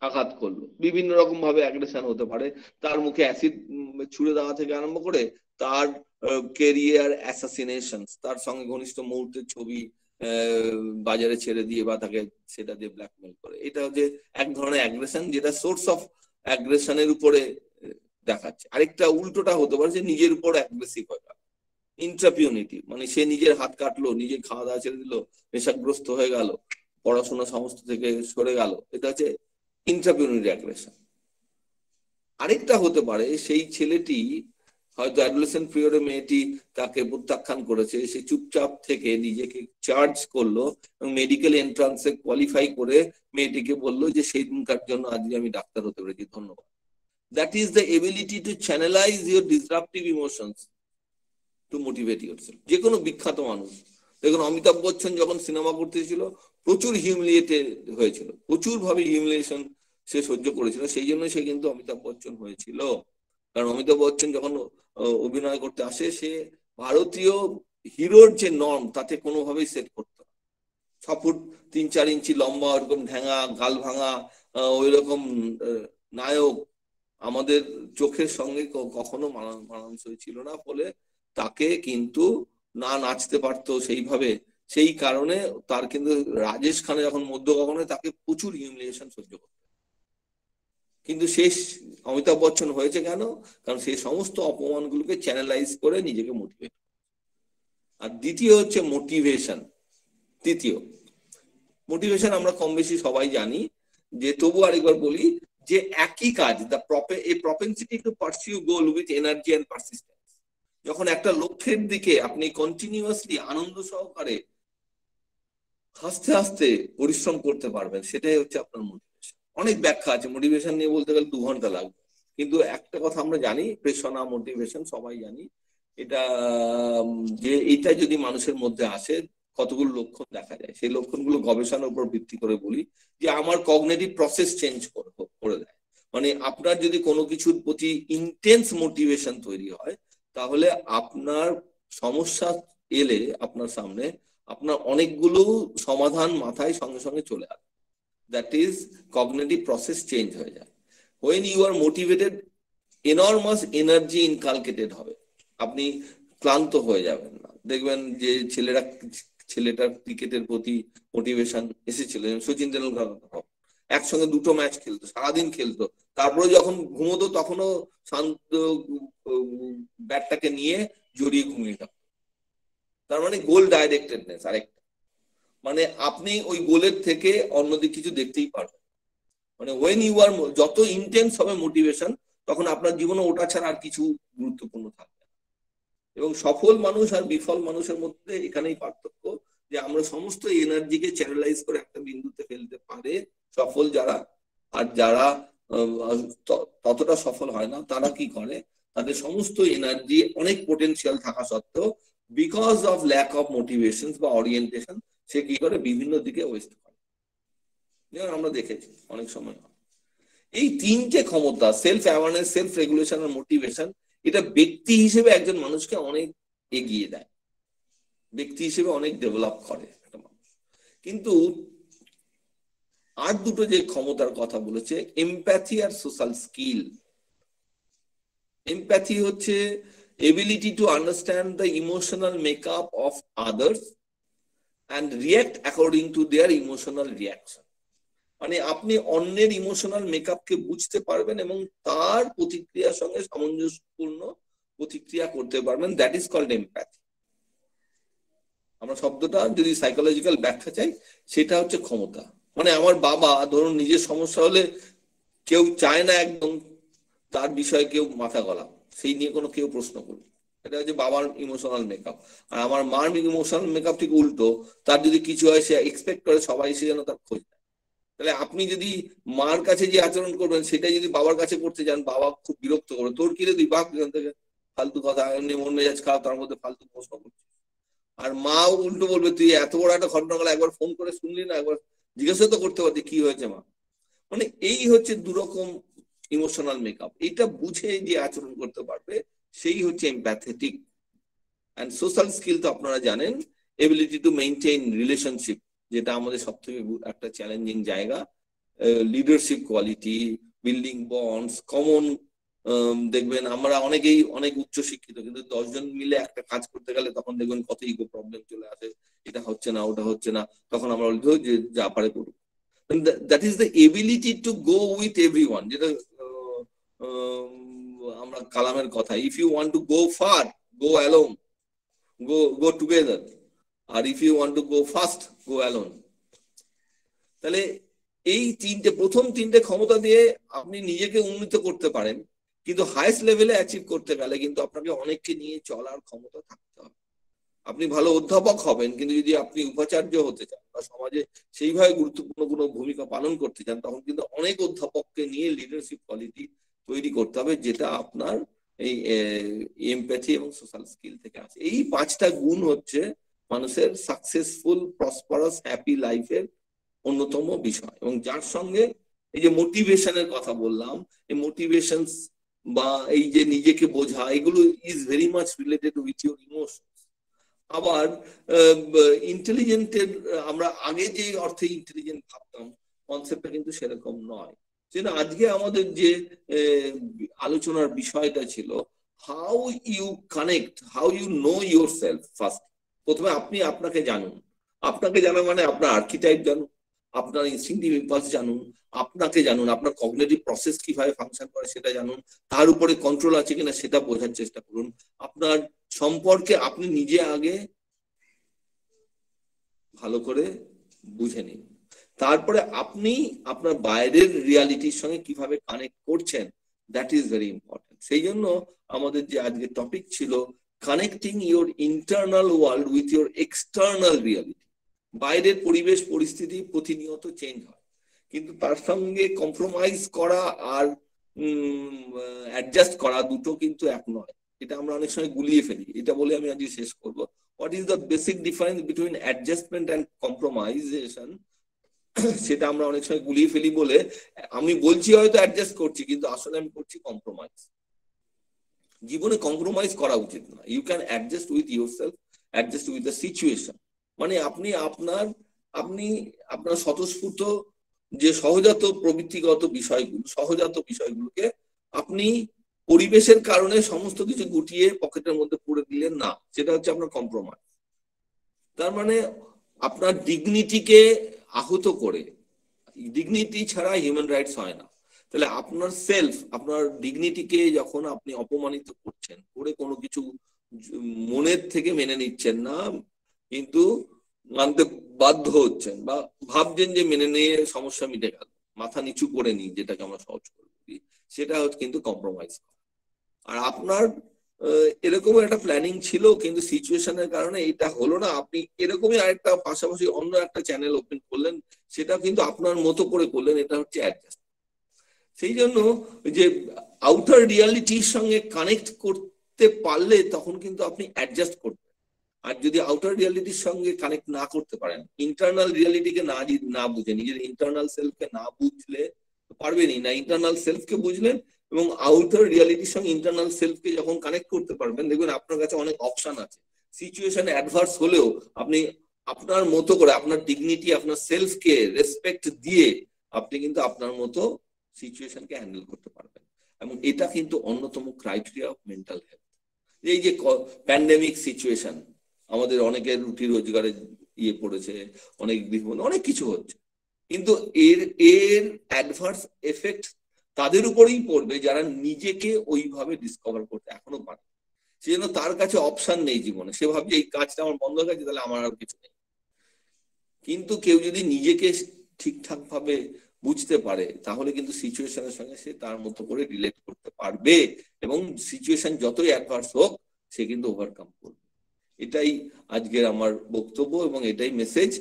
আঘাত করলো, বিভিন্ন রকম ভাবে অ্যাগ্রেশন হতে পারে, তার মুখে অ্যাসিড ছুড়ে দেওয়া থেকে আরম্ভ করে তার কেরিয়ার অ্যাসাসিনেশন, তার সঙ্গে ঘনিষ্ঠ মুহূর্তের ছবি বাজারে ছেড়ে দিয়ে বা তাকে সেটা দিয়ে ব্ল্যাকমেল করে। এটা হচ্ছে এক ধরনের অ্যাগ্রেশন, যেটা সোর্স অফ অ্যাগ্রেশনের উপরে দেখাচ্ছে। আরেকটা উল্টোটা হতে পারে যে নিজের উপর অ্যাগ্রেসিভ হয়ে গেল, ইন্ট্রাপিউনিটি, মানে সে নিজের হাত কাটলো, নিজে খাওয়া দাওয়া ছেড়ে দিল, নেশাগ্রস্ত হয়ে গেল, পড়াশোনা সমস্ত থেকে সরে গেল, এটা হচ্ছে ইন্ট্রাপিউনিটি অ্যাগ্রেশন। আরেকটা হতে পারে সেই ছেলেটি হয়তো অ্যাডোলেসেন্ট পিরিয়ডে মেয়েটি তাকে প্রত্যাখ্যান করেছে, সে চুপচাপ থেকে নিজেকে চার্জ করলো এবং মেডিকেল এন্ট্রান্সে কোয়ালিফাই করে মেয়েটিকে বললো যে সেই দিনকার জন্য আজকে আমি ডাক্তার হতে পেরেছি, ধন্যবাদ। That is the ability to channelize your disruptive emotions to motivate yourself. যে কোনো বিখ্যাত মানুষ দেখুন, অমিতাভ বচ্চন যখন সিনেমা করতেছিল প্রচুর হিউমিলিয়েটেড হয়েছিল, প্রচুর ভাবে হিউমিলিয়েশন সে সহ্য করেছিল, সেই জন্য সে কিন্তু অমিতাভ বচ্চন হয়েছিল। কারণ অমিতাভ বচ্চন যখন অভিনয় করতে আসে, সে ভারতীয় হিরোর যে নর্ম তাতে কোনোভাবেই সেট করতো না। 6 ফুট 3-4 ইঞ্চি লম্বা, ওরকম ঢ্যাঙা, গাল ভাঙা ওই রকম নায়ক আমাদের চোখের সঙ্গে কখনো মানানসই ছিল না, ফলে তাকে কিন্তু না নাচতে পারতো সেইভাবে, সেই কারণে তার কিন্তু রাজেশ খানে যখন মধ্য গগনে তাকে প্রচুর হিউমিলিয়েশন সহ্য করতে। কিন্তু শেষ অমিতাভ বচ্চন হয়েছে কেন? কারণ সেই সমস্ত অপমানগুলোকে চ্যানেলাইজ করে নিজেকে মোটিভেট। আর দ্বিতীয় হচ্ছে মোটিভেশন। তৃতীয় মোটিভেশন আমরা কম বেশি সবাই জানি, যে তবু আরেকবার বলি যে একই কাজ, a propensity to pursue goal with energy and persistence। যখন একটা লক্ষ্যের দিকে আপনি কন্টিনিউয়াসলি আনন্দ সহকারে হাসতে হাসতে পরিশ্রম করতে পারবেন, সেটাই হচ্ছে আপনার মোটিভেশন। অনেক ব্যাখ্যা আছে মোটিভেশন নিয়ে, বলতে গেলে 2 ঘন্টা লাগবে, কিন্তু একটা কথা আমরা জানি, প্রেরণা, মোটিভেশন সবাই জানি এটা, যে এটা যদি মানুষের মধ্যে আসে কতগুলো লক্ষণ দেখা যায়। সেই লক্ষণগুলো গবেষণার উপর ভিত্তি করে বলি যে আমার কগনিটিভ প্রসেস চেঞ্জ করে দেয়। মানে আপনার যদি কোনো কিছুর প্রতি ইন্টেন্স মোটিভেশন তৈরি হয়, তাহলে আপনার সমস্যা এলে আপনার সামনে আপনার অনেকগুলো সমাধান মাথায় সঙ্গে সঙ্গে চলে আসে। That is cognitive process change হয়ে যায়। when you are motivated, enormous energy inculcated হবে, আপনি ক্লান্ত হয়ে যাবেন না। দেখবেন যে ছেলেটার ক্রিকেটের প্রতি মোটিভেশন এসেছিল, সচিন তেন্ডুলকর একসঙ্গে 2টো ম্যাচ খেলতো, সারাদিন খেলতো, তারপরে যখন ঘুমোতো তখনও শান্ত ব্যাটটাকে নিয়ে জড়িয়ে ঘুমিয়ে থাকতো। তার মানে গোল ডাইরেক্টেডনেস। আরেকটা মানে আপনি ওই গোলের থেকে অন্যদিকে কিছু দেখতেই পারবেন। মানে ওয়েন ইউ আর, যত ইন্টেন্স হবে মোটিভেশন, তখন আপনার জীবনে ওটা ছাড়া আর কিছু গুরুত্বপূর্ণ থাকবে। এবং সফল মানুষ আর বিফল মানুষের মধ্যে এখানেই পার্থক্য, যে আমরা সমস্ত এনার্জিকে চ্যানেলাইজ করে একটা বিন্দুতে ফেলতে পারে সফল যারা, আর যারা ততটা সফল হয় না তারা কি করে, তাদের সমস্ত এনার্জি অনেক পোটেনশিয়াল থাকা সত্ত্বেও because of lack of motivation বা ওরিয়েন্টেশন সে কি করে বিভিন্ন দিকে ওয়েস্ট করে। যেমন আমরা দেখেছি অনেক সময়। এই 3টে ক্ষমতা, সেলফ অ্যাওয়ারনেস, সেলফ রেগুলেশন আর মোটিভেশন, এটা ব্যক্তি হিসেবে একজন মানুষকে অনেক এগিয়ে দেয়, ব্যক্তি হিসেবে অনেক ডেভেলপ করে একটা মানুষ। কিন্তু আর দুটো যে ক্ষমতার কথা বলেছে, এমপ্যাথি আর সোশ্যাল স্কিল। এমপ্যাথি হচ্ছে ability to understand the emotional makeup of others and react according to their emotional reaction. মানে আপনি অন্যের ইমোশনাল মেকআপকে বুঝতে পারবেন এবং তার প্রতিক্রিয়ার সঙ্গে সামঞ্জস্যপূর্ণ প্রতিক্রিয়া করতে পারবেন, দ্যাট ইজ কল্ড এমপ্যাথি। আমরা শব্দটা যদি সাইকোলজিক্যাল ব্যাখ্যা চাই, সেটা হচ্ছে ক্ষমতা। মানে আমার বাবা ধরুন নিজের সমস্যা হলে কেউ চায় না একদম তার বিষয়ে কেউ মাথা গলা, সেই নিয়ে কোনো কেউ প্রশ্ন করবে, এটা হচ্ছে বাবার ইমোশনাল মেকআপ। আর আমার মার ইমোশনাল মেকআপ ঠিক উল্টো, তার যদি কিছু হয় সে এক্সপেক্ট করে সবাই এসে যেন তার খোঁজ নেয়। তাহলে আপনি যদি মার কাছে যে আচরণ করবেন সেটাই যদি বাবার কাছে করতে যান, বাবা খুব বিরক্ত করবে, তোর কি রে তুই বাপ এখান থেকে ফালতু কথা, এমনি মন মেজাজ খারাপ, তার মধ্যে ফালতু প্রশ্ন করছিস। আর মাও উল্টো বলবে, তুই এত বড় একটা ঘটনা গেলে একবার ফোন করে শুনলি না, একবার জিজ্ঞাসা তো করতে পারতি কি হয়েছে মা। মানে এই হচ্ছে দুরকম ইমোশনাল মেকআপ। এটা বুঝে যে আচরণ করতে পারবে সেই হচ্ছে এমপ্যাথেটিক। অ্যান্ড সোশ্যাল স্কিল তো আপনারা জানেন, এবিলিটি টু মেইনটেইন রিলেশনশিপ, যেটা আমাদের সব থেকে একটা চ্যালেঞ্জিং জায়গা। Leadership quality, building bonds, common. দেখবেন আমরা অনেকেই অনেক উচ্চ শিক্ষিত, কিন্তু 10 জন মিলে একটা কাজ করতে গেলে তখন দেখবেন কত ইগো প্রবলেম চলে আসে, এটা হচ্ছে না ওটা হচ্ছে না, তখন আমরা বলি যে যা পারে করুক। That is the ability to go with everyone, যেটা আমরা কালামের কথা, if you want to go far go alone, go together, আর if you want to go fast go alone. তাহলে এই প্রথম তিনটে ক্ষমতা দিয়ে আপনি নিজেকে উন্নীত করতে পারেন, কিন্তু হাইস্ট লেভেলে অ্যাচিভ করতে গেলে কিন্তু আপনাকে অনেককে নিয়ে চলার ক্ষমতা থাকতে হবে। আপনি ভালো অধ্যাপক হবেন, কিন্তু যদি আপনি উপাচার্য হতে চান বা সমাজে সেইভাবে গুরুত্বপূর্ণ কোনো ভূমিকা পালন করতে চান, তখন কিন্তু অনেক অধ্যাপককে নিয়ে লিডারশিপ কোয়ালিটি তৈরি করতে হবে, যেটা আপনার এই এমপ্যাথি এবং সোশ্যাল স্কিল থেকে আসে। এই 5টা গুণ হচ্ছে মানুষের সাকসেসফুল, প্রসপারাস, হ্যাপি লাইফের অন্যতম বিষয়। এবং যার সঙ্গে এই যে মোটিভেশনের কথা বললাম, এই মোটিভেশন বা এই যে নিজেকে বোঝা, এগুলো is very much related with your emotion. আবার ইন্টেলিজেন্টের আমরা আগে যে অর্থে ইন্টেলিজেন্ট ভাবতাম, কনসেপ্টটা কিন্তু সেরকম নয়। সেটা আজকে আমাদের যে আলোচনার বিষয়টা ছিল, how you connect, how you know yourself first. প্রথমে আপনি আপনাকে জানুন। আপনাকে জানা মানে আপনার আর্কিটাইপ জানুন, আপনার ইনস্টিংক্টিভ ইম্পালস জানুন, আপনাকে জানুন, আপনার কগনিটিভ প্রসেস কিভাবে ফাংশন করে সেটা জানুন, তার উপরে কন্ট্রোল আছে কিনা সেটা বোঝার চেষ্টা করুন। আপনার সম্পর্কে আপনি নিজে আগে ভালো করে বুঝে নিন, তারপরে আপনি আপনার বাইরের রিয়ালিটির সঙ্গে কিভাবে কানেক্ট করছেন, দ্যাট ইজ ভেরি ইম্পর্টেন্ট। সেই জন্য আমাদের যে আজকে টপিক ছিল connecting your internal world with your external reality. বাইরের পরিবেশ পরিস্থিতি প্রতিনিয়ত চেঞ্জ হয়, কিন্তু তার সঙ্গে কম্প্রোমাইজ করা আর অ্যাডজাস্ট করা দুটো কিন্তু এক নয়। এটা আমরা অনেক সময় গুলিয়ে ফেলি। এটা বলে আমি আজকে শেষ করবো। What is the basic difference between adjustment and compromisation, সেটা আমরা অনেক সময় গুলিয়ে ফেলি বলে আমি বলছি হয়তো অ্যাডজাস্ট করছি, কিন্তু আসলে আমি করছি কম্প্রোমাইজ। জীবনে কম্প্রোমাইজ করা উচিত না। You can adjust with yourself, adjust with the situation. মানে আপনি আপনার স্বতঃস্ফূর্ত যে সহজাত প্রবৃত্তিগত বিষয়গুলো, সহজাত বিষয়গুলোকে আপনি পরিবেশের কারণে সমস্ত কিছু গুটিয়ে পকেটের মধ্যে পুরে দিলেন না, সেটা হচ্ছে আপনার কম্প্রোমাইজ। তার মানে আপনার ডিগনিটিকে আহত করে, ডিগনিটি ছাড়া হিউম্যান রাইটস হয় না। তাহলে আপনার সেলফ, আপনার ডিগনিটিকে যখন আপনি অপমানিত করছেন, করে কোনো কিছু মনের থেকে মেনে নিচ্ছেন না, কিন্তু মানতে বাধ্য হচ্ছেন বা ভাবছেন যে মেনে নিয়ে সমস্যা মিটে গেল, মাথা নিচু করে নিই, যেটাকে আমরা সহজ করে বলি, সেটা হচ্ছে কিন্তু কম্প্রোমাইজ। আর আপনার এরকম একটা প্ল্যানিং ছিল, কিন্তু সিচুয়েশনের কারণে এটা হলো না, আপনি এরকমই আরেকটা পাশাপাশি অন্য একটা চ্যানেল ওপেন করলেন, সেটা কিন্তু আপনার মতো করে করলেন, এটা হচ্ছে অ্যাডজাস্ট। সেই জন্য যে আউটার রিয়ালিটির সঙ্গে কানেক্ট করতে পারলে তখন কিন্তু আপনি অ্যাডজাস্ট করবেন। আর যদি আউটার রিয়ালিটির সঙ্গে কানেক্ট না করতে পারেন, ইন্টারনাল রিয়ালিটিকে না বুঝে, নিজের ইন্টারনাল সেলফকে না বুঝলে পারবেনই না। ইন্টারনাল সেলফকে বুঝলেন এবং আউটার রিয়ালিটির সঙ্গে ইন্টারনাল সেলফকে যখন কানেক্ট করতে পারবেন, দেখবেন আপনার কাছে অনেক অপশন আছে। সিচুয়েশন অ্যাডভার্স হলেও আপনি আপনার মতো করে, আপনার ডিগনিটি, আপনার সেলফকে রেসপেক্ট দিয়ে আপনি কিন্তু আপনার মতো সিচুয়েশনকে হ্যান্ডেল করতে পারবেন। এবং এটা কিন্তু অন্যতম ক্রাইটেরিয়া অফ মেন্টাল হেলথ। এই যে প্যান্ডেমিক সিচুয়েশন, আমাদের অনেকের রুটি রোজগারে পড়েছে, অনেক কিছু হচ্ছে, কিন্তু এর অ্যাডভার্স এফেক্ট তাদের উপরেই পড়বে যারা নিজেকে ওইভাবে ডিসকভার করতে এখনো পারে। সেজন্য তার কাছে অপশন নেই জীবনে। সে ভাবছে এই কাজটা আমার বন্ধ হয়ে গেছে, তাহলে আমার আর কিছু নেই। কিন্তু কেউ যদি নিজেকে ঠিকঠাক ভাবে বুঝতে পারে, তাহলে কিন্তু সিচুয়েশনের সঙ্গে সে তার মতো করে রিলেট করতে পারবে, এবং সিচুয়েশন যতই অ্যাডভার্স হোক সে কিন্তু ওভারকাম করবে। এটাই আজকের আমার বক্তব্য এবং এটাই message.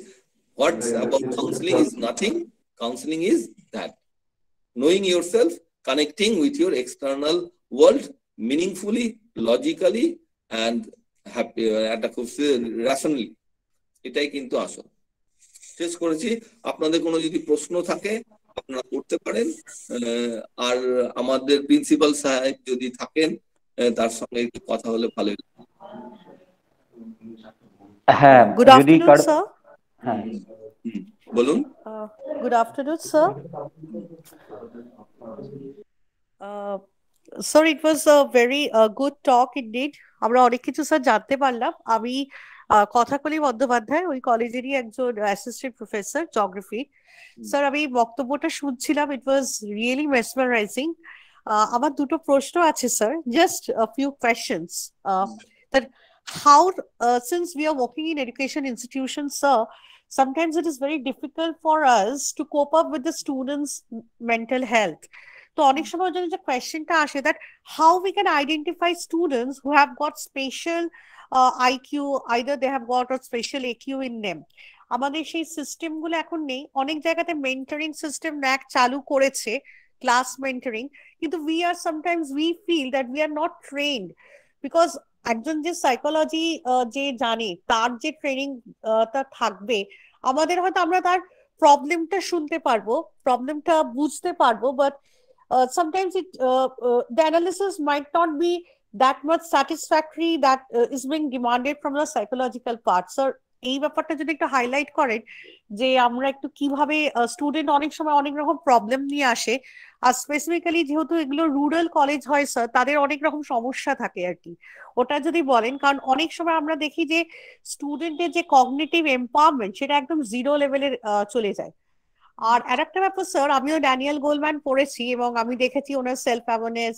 What's about counseling is nothing. Counseling is that knowing yourself, connecting with your external world meaningfully, logically and happy, rationally. এটাই কিন্তু আসল। শেষ করেছি। আপনাদের কোনো যদি প্রশ্ন থাকে আপনারা করতে পারেন। আর আমাদের প্রিন্সিপাল সাহেব যদি থাকেন, তার সঙ্গে একটু কথা হলে ভালো হতো। হ্যাঁ, গুড আফটারনুন স্যার। হ্যাঁ, বলুন। Good afternoon, sir. Sir, it was a very good talk indeed. আমরা অনেক কিছু স্যার জানতে পারলাম। আমি কথাকলি বন্দ্যোপাধ্যায়, ওই কলেজেরই একজন অ্যাসিস্ট্যান্ট প্রফেসর জিওগ্রাফি। স্যার, আমি বক্তব্যটা শুনছিলাম, ইট ওয়াজ রিয়েলি মেসমারাইজিং। আমার দুটো প্রশ্ন আছে sir, just a few questions. That how, since we are working in education institutions, sir, sometimes it is very difficult for us to cope up with the students' mental health. তো অনেক সময় যদি যে কোয়েশ্চেনটা আসে, that how we can identify students who have got special IQ, either they have got a special AQ in them. আমাদের সেই সিস্টেম গুলো এখন নেই। অনেক জায়গাতে মেন্টরিং সিস্টেম ন্যাক চালু করেছে, ক্লাস মেন্টরিং, কিন্তু we feel that we are not trained, because একজন যে সাইকোলজি যে জানে, তার যে ট্রেনিং তা থাকবে, আমাদের হয়তো আমরা তার প্রবলেমটা শুনতে পারবো, প্রবলেমটা বুঝতে পারবো, but sometimes the analysis might not be that much satisfactory that is being demanded from the psychological part. So এই ব্যাপারটা যদি একটু হাইলাইট করেন, যে আমরা একটু কিভাবে, স্টুডেন্ট অনেক সময় অনেক রকম প্রবলেম নিয়ে আসে, আর স্পেসিফিক্যালি যেহেতু এগুলো রুরাল কলেজ হয় স্যার, তাদের অনেক রকম সমস্যা থাকে আর কি, ওটা যদি বলেন। কারণ অনেক সময় আমরা দেখি যে স্টুডেন্টের যে কগনিটিভ এম্পাওয়ারমেন্ট, সেটা একদম জিরো লেভেলের চলে যায়। আর আরেকটা ব্যাপার স্যার, আমিও ড্যানিয়েল গোলম্যান পড়েছি এবং আমি দেখেছি ওনার সেলফ অ্যাওয়ারনেস,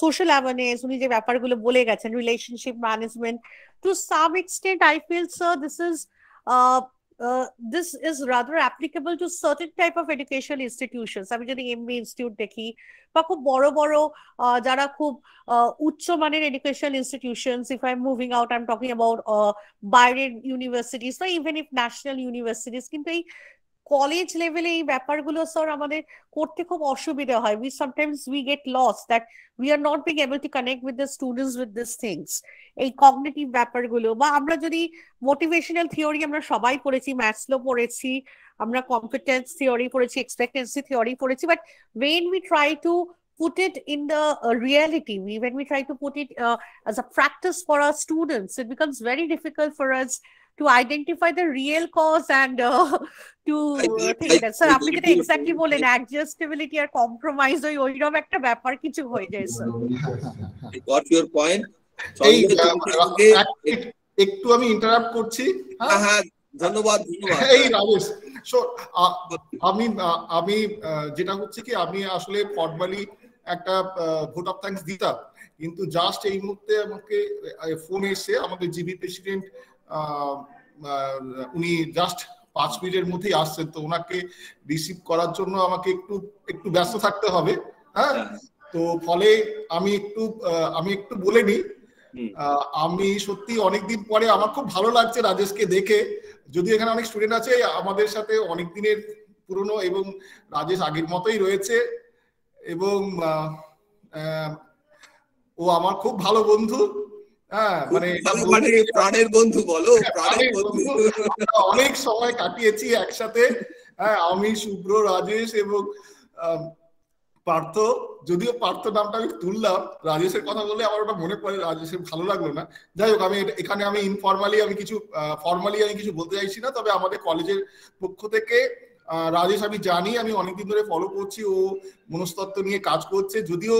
social awareness, উনি যে ব্যাপারগুলো বলে গেছেন, relationship management, to some extent I feel sir this is rather applicable to certain type of educational institutions. আমি যদি এমবি ইনস্টিটিউট দেখি, বা খুব বড় বড় যারা খুব উচ্চ মানের educational institutions, if I'm moving out, I'm talking about বাইরের ইউনিভার্সিটিস, বা ইভেন ইফ ন্যাশনাল ইউনিভার্সিটিস, কিন্তু এই কলেজ লেভেলে এই ব্যাপারগুলো স্যার আমাদের করতে খুব অসুবিধা হয়। we get lost that we are not being able to connect with the students with these things, এই কগনিটিভ ব্যাপারগুলো। বা আমরা যদি মোটিভেশনাল থিওরি আমরা সবাই পড়েছি, ম্যাসলো পড়েছি, আমরা কম্পিটেন্স থিওরি পড়েছি, এক্সপেক্টেন্সি থিওরি পড়েছি, but when we try to put it in the reality, when we try to put it as a practice for our students, it becomes very difficult for us to identify the real cause and to think that sir আপনি যেটা এক্স্যাক্টলি বলেন, অ্যাডজাস্টেবিলিটি আর কম্প্রোমাইজ, ওইরকম একটা ব্যাপার কিছু হয়ে যায় স্যার। Goat your point. একটু আমি ইন্টারাপ্ট করছি। হ্যাঁ, ধন্যবাদ। এই রাজেশ, আমি যেটা হচ্ছে কি, আমি আসলে ফর্মালি একটা ভোট অফ থ্যাঙ্কস দিতাম, কিন্তু জাস্ট এই মুহূর্তে আমাকে ফোন এসে আমাদের জিবি প্রেসিডেন্ট উনি জাস্ট 5 মিনিটের মধ্যেই আসছেন, তো ওনাকে রিসিভ করার জন্য আমাকে একটু ব্যস্ত থাকতে হবে। হ্যাঁ, তো ফলে আমি একটু বলে নিই। আমি সত্যি অনেকদিন পরে, আমার খুব ভালো লাগছে রাজেশকে দেখে, যদি এখানে অনেক স্টুডেন্ট আছে আমাদের সাথে অনেক দিনের পুরনো, এবং রাজেশ আগের মতোই রয়েছে, এবং ও আমার খুব ভালো বন্ধু। হ্যাঁ, মানে প্রাণের বন্ধু বলো, প্রাণের বন্ধু। অনেক সময় কাটিয়েছি একসাথে। হ্যাঁ, আমি, শুভ্র, রাজেশ এবং পার্থ। যদিও পার্থ নামটা আমি তুললাম, রাজেশের কথা বলে আমার ওটা মনে পড়ে, রাজেশের ভালো লাগলো না। যাই হোক, আমি এখানে ফর্মালি আমি কিছু বলতে চাইছি না, তবে আমাদের কলেজের পক্ষ থেকে রাজেশ আমি জানি, আমি অনেকদিন ধরে ফলো করছি, ও মনস্তত্ত্ব নিয়ে কাজ করছে, যদিও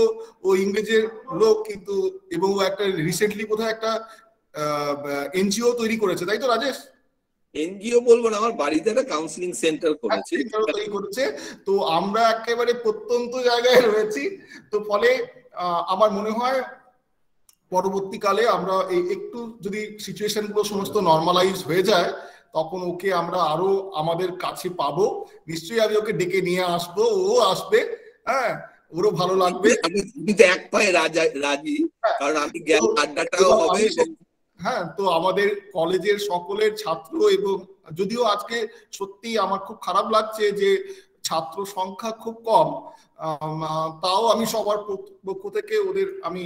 ও ইংরেজের লোক, কিন্তু এবং ও একটা রিসেন্টলি বোধহয় একটা এনজিও তৈরি করেছে, তাই তো রাজেশ? এনজিও বলবো না, আমার বাড়িতে একটা কাউন্সিলিং সেন্টার করেছে। তো আমরা একেবারে প্রত্যন্ত জায়গায় রয়েছি, তো ফলে আমার মনে হয় পরবর্তীকালে আমরা একটু যদি সিচুয়েশন গুলো সমস্ত নর্মালাইজ হয়ে যায়, তখন ওকে আমরা আরো আমাদের কাছে পাবো। নিশ্চয়ই আমি ওকে ডেকে নিয়ে আসবো, ও আসবে। হ্যাঁ, ওরও ভালো লাগবে। আমি এক পায়ে রাজি, কারণ আমি জ্ঞান আড্ডাটাও হবে। হ্যাঁ, তো আমাদের কলেজের সকলের ছাত্র, এবং যদিও আজকে সত্যি আমার খুব খারাপ লাগছে যে ছাত্র সংখ্যা খুব কম, তাও আমি সবার পক্ষ থেকে ওদের আমি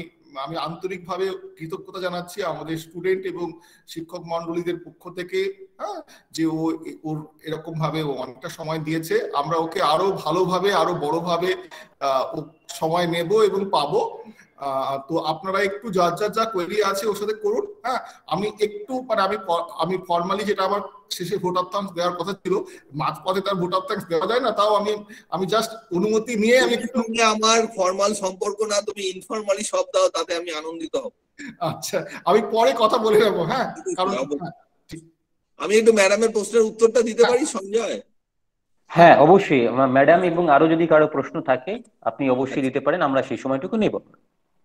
আন্তরিকভাবে কৃতজ্ঞতা জানাচ্ছি, আমাদের স্টুডেন্ট এবং শিক্ষক মন্ডলীদের পক্ষ থেকে। হ্যাঁ, যে ওর এরকম ভাবে ও অনেকটা সময় দিয়েছে। আমরা ওকে আরো ভালোভাবে, আরো বড়ভাবে সময় নেব এবং পাবো। তো আপনারা একটু যার যা কোয়েরি আছে ওর সাথে করুন। হ্যাঁ, আমি একটু মানে আমি ফর্মালি, যেটা আমার শেষে ভোট অফ থ্যাঙ্কস দেওয়ার কথা ছিল, মাঝপথে তার ভোট অফ থ্যাঙ্কস দেওয়া যায় না, তাও আমি জাস্ট অনুমতি নিয়ে আমি একটু। আমার ফর্মাল সম্পর্ক না, তুমি ইনফর্মালি সব দাও, তাতে আমি আনন্দিত হব। আচ্ছা, আমি পরে কথা বলে নেবো। হ্যাঁ, কারণ আমি একটু ম্যাডামের প্রশ্নের উত্তরটা দিতে পারি সঞ্জয়? হ্যাঁ অবশ্যই ম্যাডাম, এবং আরো যদি কারো প্রশ্ন থাকে আপনি অবশ্যই দিতে পারেন, আমরা সেই সময়টুকু নেব।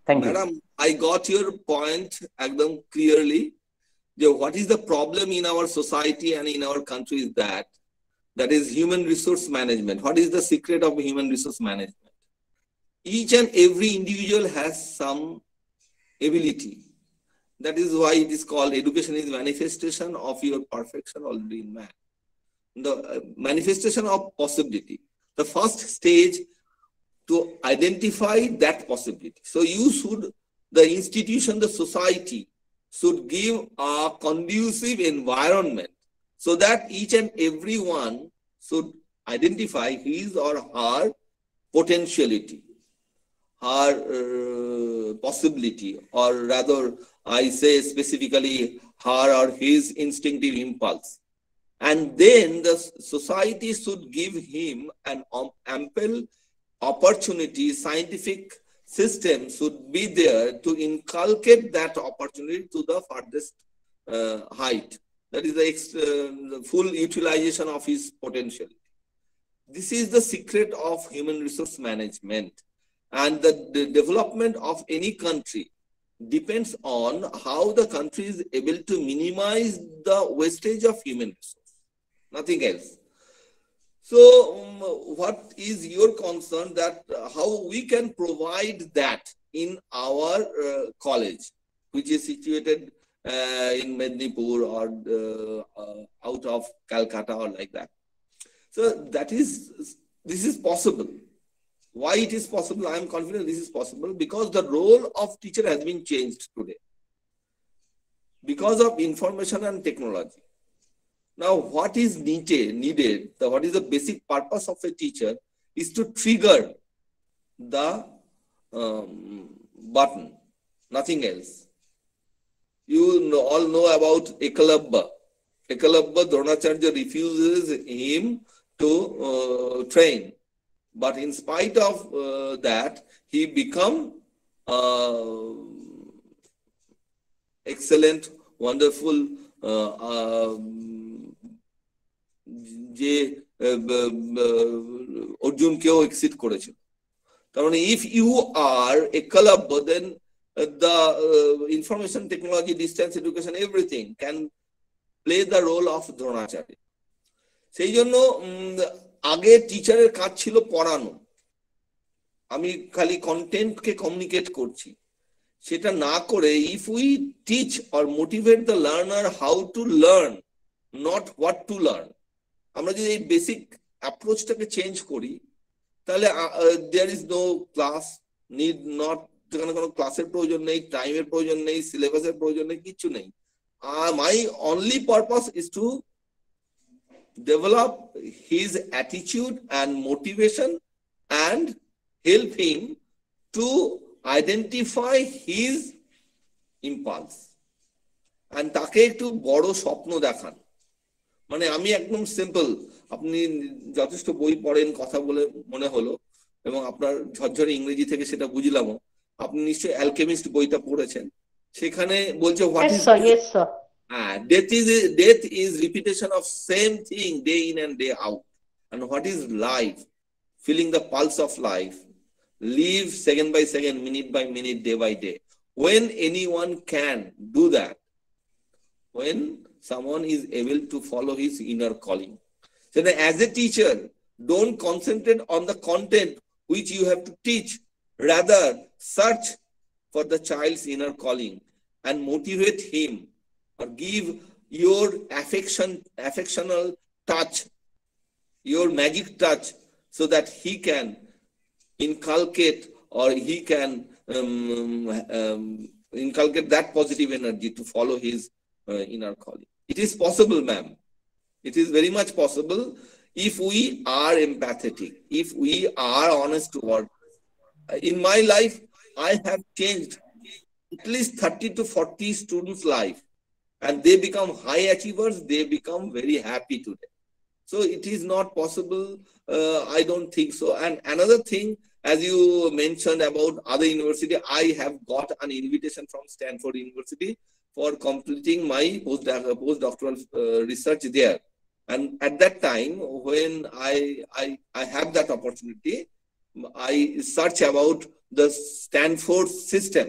Thank you. Madam, I got your point একদম ক্লিয়ারলি, যে what is the problem in our society and in our country is that is human resource management. What is the secret of human resource management? Each and every individual has some ability. That is why it is called education is manifestation of your perfection already in man. The manifestation of possibility. The first stage to identify that possibility. So you should, the institution, the society should give a conducive environment so that each and everyone should identify his or her potentiality, her possibility, or rather I say specifically her or his instinctive impulse. And then the society should give him an ample opportunity, scientific system should be there to inculcate that opportunity to the farthest height. That is the full utilization of his potential. This is the secret of human resource management. And the development of any country depends on how the country is able to minimize the wastage of human resource. Nothing else. So what is your concern that how we can provide that in our college, which is situated in Mednipur or out of Calcutta or like that? So this is possible. Why it is possible? I am confident this is possible because the role of teacher has been changed today because of information and technology. Now, what is needed, what is the basic purpose of a teacher is to trigger the button, nothing else. You all know about Ekalabba. Ekalabba, Dronacharya refuses him to train. But in spite of that, he become excellent, wonderful, যে অর্জুনকেও এক্সিট করেছিল। তার মানে if you are Eklavya, then the information technology, distance education, everything can play the role of Dronacharya. সেই জন্য আগে টিচারের কাজ ছিল পড়ানো, আমি খালি কন্টেন্টকে কমিউনিকেট করছি, সেটা না করে if we teach or motivate the learner how to learn, not what to learn, আমরা যদি এই বেসিক অ্যাপ্রোচটাকে চেঞ্জ করি তাহলে there is no class need not, যেখানে কোনো ক্লাসের প্রয়োজন নেই, টাইমের প্রয়োজন নেই, সিলেবাসের প্রয়োজন নেই, কিছু নেই। My only purpose is to develop his attitude and motivation and help him to identify his impulse and তাকে একটু বড় স্বপ্ন দেখান। মানে আমি একদম সিম্পল, আপনি যথেষ্ট বই পড়েন কথা বলে মনে হলো এবং আপনার ঝরঝরে ইংরেজি থেকে সেটা বুঝলামও, আপনি নিশ্চয়ই অ্যালকেমিস্ট বইটা পড়েছেন, সেখানে বলছে what is death is repetition of same thing day in and day out. And what is life? Feeling the pulse of life. Live second by second, minute by minute, day by day. When anyone can do that, when someone is able to follow his inner calling. So then as a teacher, don't concentrate on the content which you have to teach. Rather, search for the child's inner calling and motivate him, or give your affectional touch, your magic touch, so that he can inculcate or he can inculcate that positive energy to follow his inner calling. It is possible, ma'am. It is very much possible if we are empathetic, if we are honest to work. In my life, I have changed at least 30 to 40 students' life, and they become high achievers. They become very happy today. So it is not possible. I don't think so. And another thing, as you mentioned about other university, I have got an invitation from Stanford University for completing my postdoctoral research there. And at that time, when I have that opportunity, I search about the Stanford system.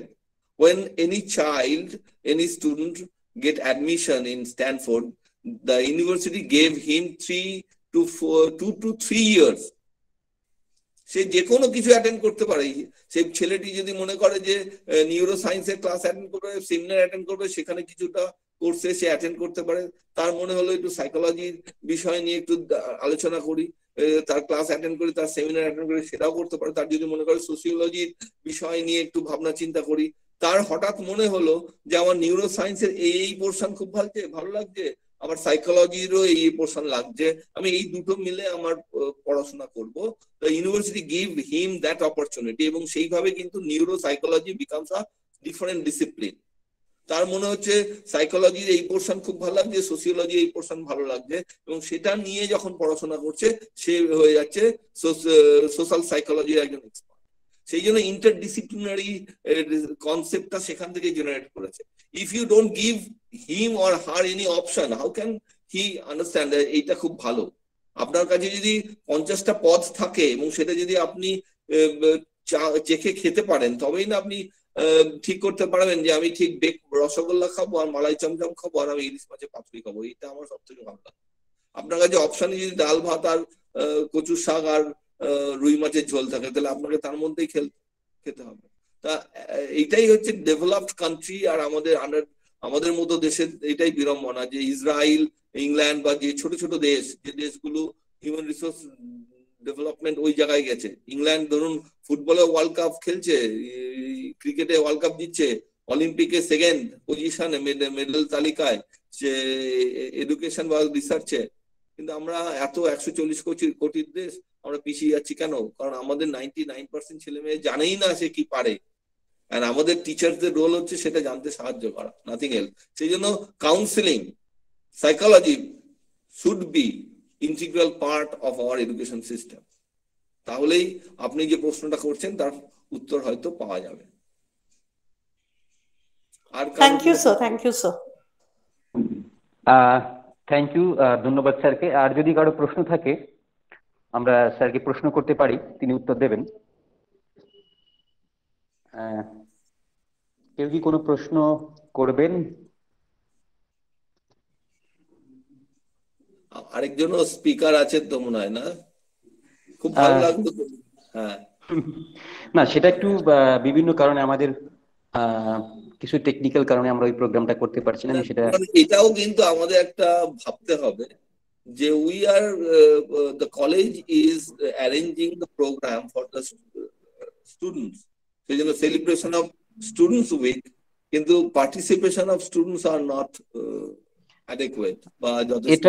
When any child, any student get admission in Stanford, the university gave him 2 to 3 years. সে যে কোনো কিছু অ্যাটেন্ড করতে পারে। সেই ছেলেটি যদি মনে করে যে নিউরো সায়েন্সের ক্লাস অ্যাটেন্ড করবে, সেমিনার অ্যাটেন্ড করবে, সেখানে কিছুটা কোর্সে সে অ্যাটেন্ড করতে পারে। তার মনে হলো একটু সাইকোলজির বিষয় নিয়ে একটু আলোচনা করি, তার ক্লাস অ্যাটেন্ড করি, তার সেমিনার অ্যাটেন্ড করি, সেটাও করতে পারে। তার যদি মনে করে সোসিওলজির বিষয় নিয়ে একটু ভাবনা চিন্তা করি, তার হঠাৎ মনে হলো যে আমার নিউরো সায়েন্সের এই পোর্শন খুব ভালো লাগছে, আবার সাইকোলজিরও এই পোর্শন লাগছে, আমি এই দুটো মিলে আমার পড়াশোনা করব। The university give him that opportunity, এবং সেইভাবে কিন্তু neuro psychology becomes a different discipline. তার মনে হচ্ছে সাইকোলজির এই পোর্শন খুব ভালো লাগছে, সোসিওলজি এই পোর্শন ভালো লাগছে, এবং সেটা নিয়ে যখন পড়াশোনা করছে সে হয়ে যাচ্ছে সোশ্যাল সাইকোলজির একজন এক্সপার্ট। সেই জন্য ইন্টারডিসিপ্লিনারি কনসেপ্টটা সেখান থেকে জেনারেট করেছে। If you don't give him or her any option, how can he understand এইটা খুব ভালো। আপনার কাছে যদি 50টা পদ থাকে এবং সেটা যদি আপনি চেখে খেতে পারেন, তবেই না আপনি ঠিক করতে পারবেন যে আমি ঠিক রসগোল্লা খাবো আর মালাই চমচম খাবো আর আমি ইলিশ মাছের পাতুরি খাবো, এটা আমার সব থেকে ভালো লাগে। আপনার কাছে অপশনে যদি ডাল ভাত আর কচুর শাক আর রুই মাছের ঝোল থাকে, তাহলে আপনাকে তার মধ্যেই খেতে হবে। তা এইটাই হচ্ছে ডেভেলপড কান্ট্রি আর আমাদের মতো দেশের এটাই বিড়ম্বনা যে ইসরায়েল, ইংল্যান্ড বা যে ছোট ছোট দেশ, যে দেশগুলো হিউম্যান রিসোর্স ডেভেলপমেন্ট ওই জায়গায় গেছে। ইংল্যান্ড ধরুন ফুটবলে ওয়ার্ল্ড কাপ খেলছে, ক্রিকেটে ওয়ার্ল্ড কাপ দিচ্ছে, অলিম্পিকে সেকেন্ড পজিশনে মেডেল তালিকায়, যে এডুকেশন বা রিসার্চে। কিন্তু আমরা এত 140 কোটির দেশ, আমরা পিছিয়ে যাচ্ছি কেন? কারণ আমাদের 99% ছেলে মেয়ে জানেই না সে কি পারে, আর আমাদের টিচারদের রোল হচ্ছে সেটা জানতে সাহায্য করা, নাথিং এলস। সেই জন্য counselling, psychology should be integral part of our education system. তাহলেই আপনি যে প্রশ্নটা করছেন তার উত্তর হয়তো পাওয়া যাবে। আর thank you sir, thank you sir. Thank you, ধন্যবাদ স্যারকে। আর যদি কারো প্রশ্ন থাকে আমরা স্যারকে প্রশ্ন করতে পারি, তিনি উত্তর দেবেন। কেউ কি কোনো প্রশ্ন করবেন? আরেকজনও স্পিকার আছে তো মনে হয়, না? খুব ভালো লাগতো। হ্যাঁ, না সেটা একটু বিভিন্ন কারণে আমাদের কিছু টেকনিক্যাল কারণে আমরা ওই প্রোগ্রামটা করতে পারছি না, সেটা। এটাও কিন্তু আমাদের একটা ভাবতে হবে যে we are the college is arranging the program for the students, সেই জন্য সেলিব্রেশন অফ স্টুডেন্টস উইক, কিন্তু participation of students are not adequate বা যথেষ্ট।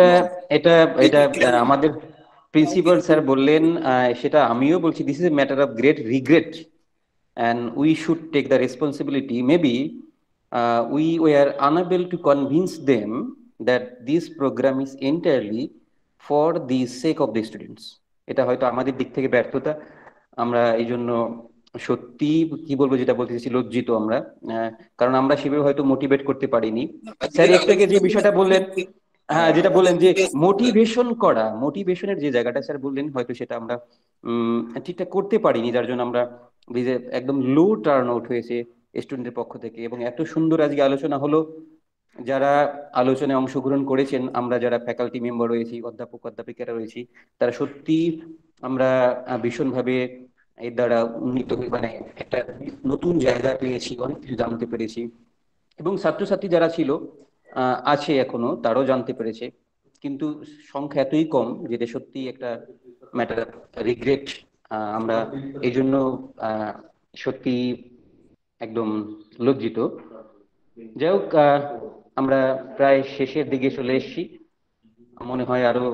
এটা আমাদের প্রিন্সিপাল স্যার বললেন, সেটা আমিও বলছি, this is a matter of great regret and we should take the responsibility. Maybe we were unable to convince them that this program is entirely for the sake of the students. এটা হয়তো আমাদের দিক থেকে ব্যর্থতা। আমরা এই জন্য সত্যি কি বলবো, যেটা বলতে চাইছি, লজ্জিত আমরা, কারণ আমরা সেভাবে হয়তো মোটিভেট করতে পারিনি। স্যার একটু আগে যে বিষয়টা বললেন, হ্যাঁ যেটা বললেন যে মোটিভেশনের যে জায়গাটা স্যার বললেন, হয়তো সেটা আমরা ঠিকঠাক করতে পারিনি, যার জন্য আমরা একদম লো টার্ন আউট হয়েছে স্টুডেন্টের পক্ষ থেকে। এবং এত সুন্দর আজকে আলোচনা হলো, যারা আলোচনায় অংশগ্রহণ করেছেন, আমরা যারা ফ্যাকাল্টি মেম্বার রয়েছি, অধ্যাপক অধ্যাপিকারা রয়েছি, তারা সত্যি আমরা ভীষণভাবে এর দ্বারা উন্নীত হয়ে মানে একটা নতুন জায়গা পেয়েছি, অনেক কিছু জানতে পেরেছি। এবং ছাত্রছাত্রী যারা ছিল আছে এখনো, তারাও জানতে পেরেছে, কিন্তু সংখ্যা এতই কম যেটা সত্যি একটা ম্যাটার অফ রিগ্রেট। আমরা এই জন্য সত্যি একদম লজ্জিত। যাই হোক, আমরা প্রায় শেষের দিকে চলে এসেছি। মনে হয় আরো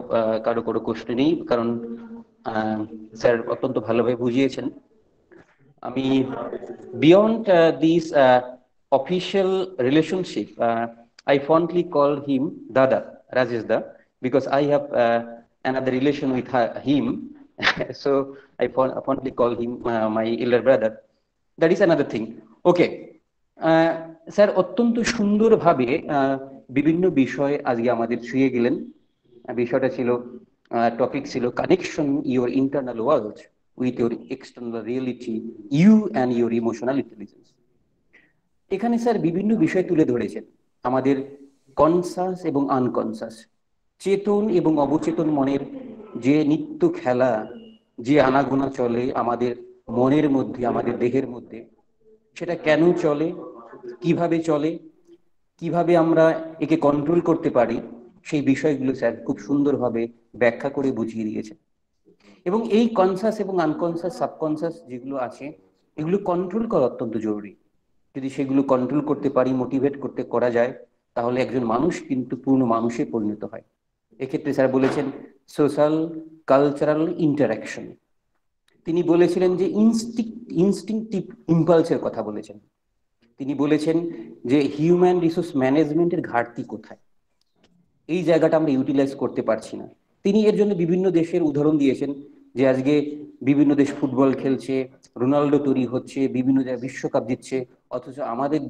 কারো কোনো কোশ্চেন নেই, কারণ স্যার অত্যন্ত ভালোভাবে বুঝিয়েছেন। আমি beyond this official relationship, I fondly call him Dada, Rajesh Da, because I have another relation with him. So I fondly call him my elder brother. That is another thing. Okay. Sir অত্যন্ত সুন্দরভাবে বিভিন্ন বিষয় আজকে আমাদের ছুঁয়ে গেলেন। বিষয়টা ছিল, টপিক ছিল connection your internal world with your external reality, you and your emotional intelligence. এখানে স্যার বিভিন্ন বিষয় তুলে ধরেছেন, আমাদের কনসাস এবং আনকনসাস, চেতন এবং অবচেতন মনের যে নিত্য খেলা, যে আনাগোনা চলে আমাদের মনের মধ্যে, আমাদের দেহের মধ্যে, সেটা কেন চলে, কিভাবে চলে, কিভাবে আমরা একে কন্ট্রোল করতে পারি, সেই বিষয়গুলো স্যার খুব সুন্দরভাবে ব্যাখ্যা করে বুঝিয়ে দিয়েছেন। এবং এই কনসাস এবং আনকনসাস, সাবকনসাস যেগুলো আছে, এগুলো কন্ট্রোল করা অত্যন্ত জরুরি। যদি সেগুলো কন্ট্রোল করতে পারি, মোটিভেট করা যায়, তাহলে একজন মানুষ কিন্তু পূর্ণ মানুষে পরিণত হয়। এক্ষেত্রে স্যার বলেছেন সোশ্যাল কালচারাল ইন্টারাকশন। তিনি বলেছিলেন যে ইনস্টিংক্টিভ ইম্পালসের কথা বলেছেন। তিনি বলেছেন যে হিউম্যান রিসোর্স ম্যানেজমেন্টের ঘাটতি কোথায়, এই জায়গাটা আমরা ইউটিলাইজ করতে পারছি না। তিনি এর জন্য বিভিন্ন দেশের উদাহরণ দিয়েছেন, যে আজকে বিভিন্ন দেশ ফুটবল খেলছে, রোনাল্ডো তৈরি হচ্ছে, বিভিন্ন জায়গায় বিশ্বকাপ দিচ্ছে, অথচ আমাদের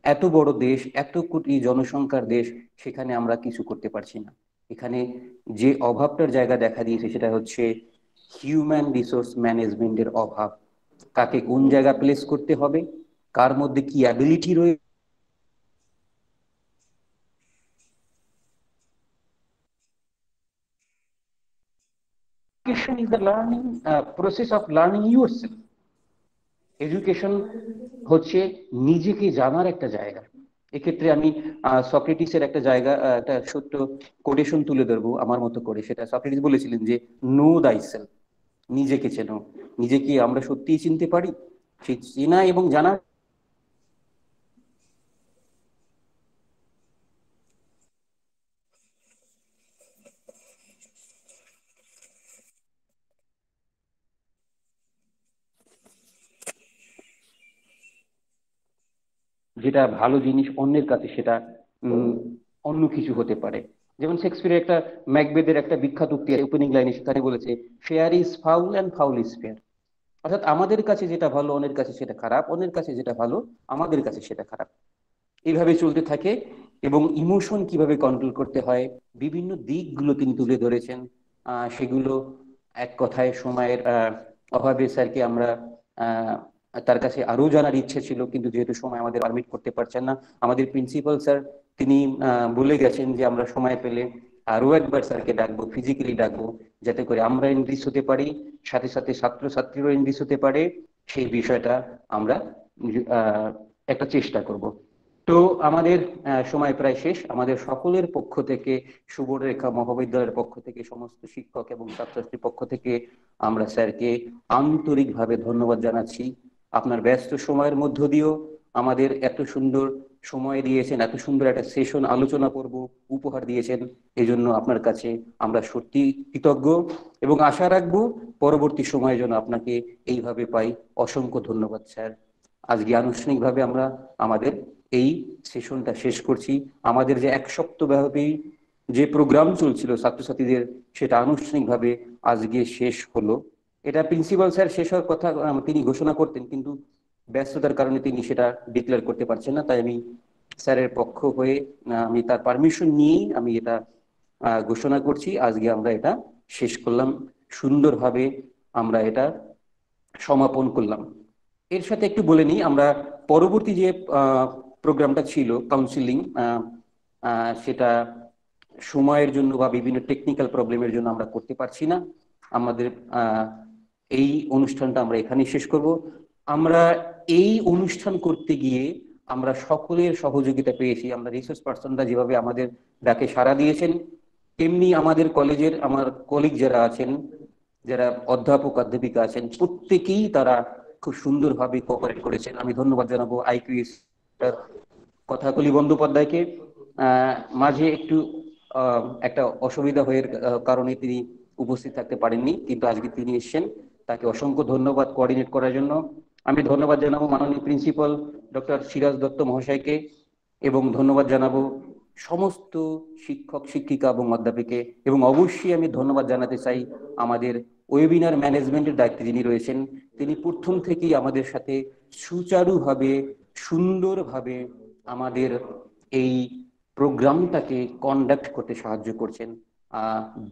এত বড় দেশ, এত কোটি জনসংখ্যার দেশ, সেখানে আমরা কিছু করতে পারছি না। এখানে যে অভাবটার জায়গা দেখা দিয়েছে সেটা হচ্ছে হিউম্যান রিসোর্স ম্যানেজমেন্টের অভাব। কাকে কোন জায়গা প্লেস করতে হবে, কার মধ্যে কি অ্যাবিলিটি রয়েছে, education is the learning process of learning yourself. Education হচ্ছে নিজেকে জানার একটা জায়গা। এক্ষেত্রে আমি সক্রেটিসের একটা জায়গা, একটা সত্য কোটেশন তুলে ধরবো আমার মতো করে। সেটা সক্রেটিস বলেছিলেন যে নো দাই সেলফ, নিজেকে চেনো। নিজেকে আমরা সত্যিই চিনতে পারি? সেই চেনা এবং জানার যেটা ভালো জিনিস অন্যের কাছে, সেটা অন্য কিছু হতে পারে। যেমন শেক্সপিয়ারের একটা ম্যাকবেথের একটা বিখ্যাত উক্তি ওপেনিং লাইনে সেখানে বলেছে fair is foul and foul is fair. অর্থাৎ আমাদের কাছে যেটা ভালো অন্যের কাছে সেটা খারাপ, অন্যের কাছে যেটা ভালো আমাদের কাছে সেটা খারাপ। এইভাবে চলতে থাকে। এবং ইমোশন কিভাবে কন্ট্রোল করতে হয়, বিভিন্ন দিকগুলো তিনি তুলে ধরেছেন। সেগুলো এক কথায় সময়ের অভাবে স্যারকে আমরা তার কাছে আরো জানার ইচ্ছে ছিল, কিন্তু যেহেতু সময় আমাদের পারমিট করতে পারছেন না, আমাদের প্রিন্সিপাল স্যার তিনি বলে গেছেন যে আমরা সময় পেলে আরো একবার স্যারকে ডাকবো, ফিজিক্যালি ডাকবো, যাতে করে আমরা এনরিচ হতে পারি, সাথে সাথে ছাত্রছাত্রীরাও এনরিচ হতে পারে। সেই বিষয়টা আমরা একটা চেষ্টা করব। তো আমাদের সময় প্রায় শেষ। আমাদের সকলের পক্ষ থেকে, সুবর্ণরেখা মহাবিদ্যালয়ের পক্ষ থেকে, সমস্ত শিক্ষক এবং ছাত্রছাত্রীর পক্ষ থেকে আমরা স্যারকে আন্তরিকভাবে ধন্যবাদ জানাচ্ছি। আপনার ব্যস্ত সময়ের মধ্য দিয়েও আমাদের এত সুন্দর সময় দিয়েছেন, এত সুন্দর একটা সেশন আলোচনা করব উপহার দিয়েছেন, এই জন্য আপনার কাছে আমরা সত্যি কৃতজ্ঞ এবং আশা রাখবো পরবর্তী সময়ে যেন আপনাকে এইভাবে পাই। অসংখ্য ধন্যবাদ স্যার। আজকে আনুষ্ঠানিকভাবে আমরা আমাদের এই সেশনটা শেষ করছি। আমাদের যে এক সপ্তাহব্যাপী যে প্রোগ্রাম চলছিল ছাত্রছাত্রীদের, সেটা আনুষ্ঠানিকভাবে আজকে শেষ হলো। এটা প্রিন্সিপাল স্যার শেষ হওয়ার কথা তিনি ঘোষণা করতেন, কিন্তু ব্যস্ততার কারণে তিনি সেটা ডিক্লেয়ার করতে পারছেন না। তাই আমি স্যারের পক্ষ হয়ে আমি তার পারমিশন নিয়েই আমি এটা ঘোষণা করছি। আজকে আমরা এটা শেষ করলাম, সুন্দরভাবে আমরা এটা সমাপন করলাম। এর সাথে একটু বলে নিই, আমরা পরবর্তী যে প্রোগ্রামটা ছিল কাউন্সিলিং, সেটা সময়ের জন্য বা বিভিন্ন টেকনিক্যাল প্রবলেমের জন্য আমরা করতে পারছি না। আমাদের এই অনুষ্ঠানটা আমরা এখানেই শেষ করব। আমরা এই অনুষ্ঠান করতে গিয়ে আমরা সকলের সহযোগিতা পেয়েছি। আমরা রিসোর্স পার্সনরা যেভাবে আমাদের ডাকে সাড়া দিয়েছেন, তেমনি আমাদের কলেজের আমার কলিগ যারা আছেন, যারা অধ্যাপক অধ্যাপিকা আছেন, প্রত্যেকেই তারা খুব সুন্দরভাবে কোঅপারেট করেছেন। আমি ধন্যবাদ জানাবো আইকিউএস কথাকলি বন্দ্যোপাধ্যায়কে। মাঝে একটু একটা অসুবিধা হয়ে কারণে তিনি উপস্থিত থাকতে পারেননি, কিন্তু আজকে তিনি এসেছেন, তাকে অসংখ্য ধন্যবাদ কোঅর্ডিনেট করার জন্য। আমি ধন্যবাদ জানাবো মাননীয় প্রিন্সিপাল ডক্টর সিরাজ দত্ত মহাশয়কে, এবং ধন্যবাদ জানাবো সমস্ত শিক্ষক শিক্ষিকা এবং অধ্যাপককে, এবং অবশ্যই আমি ধন্যবাদ জানাতে চাই আমাদের ওয়েবিনার ম্যানেজমেন্টের দায়িত্বে যিনি রয়েছেন, তিনি প্রথম থেকেই আমাদের সাথে সুচারুভাবে সুন্দরভাবে আমাদের এই প্রোগ্রামটাকে কন্ডাক্ট করতে সাহায্য করছেন।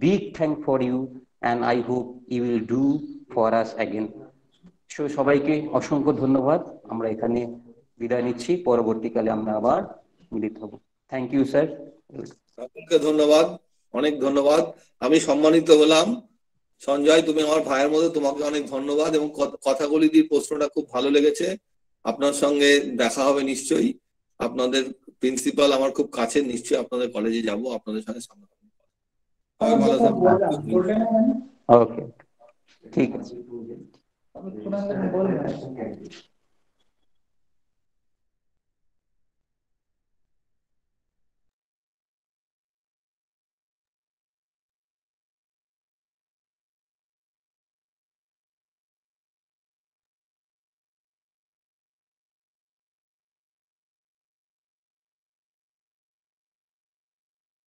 Big thank for you, and I hope you will do for us again. সবাইকে অসংখ্য ধন্যবাদ। আমরা এখানে বিদায় নিচ্ছি, পরবর্তীকালে আমরা আবার মিলিত হব। Thank you sir. সকলকে ধন্যবাদ, অনেক ধন্যবাদ। আমি সম্মানিত হলাম। সঞ্জয়, তুমি আমার ভাইয়ের মধ্যে, তোমাকে অনেক ধন্যবাদ, এবং কথাগুলি দিয়ে প্রশ্নটা খুব ভালো লেগেছে। আপনার সঙ্গে দেখা হবে নিশ্চয়ই। আপনাদের প্রিন্সিপাল আমার খুব কাছের, নিশ্চয়ই আপনাদের কলেজে যাব, আপনাদের সঙ্গে সামনে ভালো থাকবেন। ওকে, ঠিক আছে।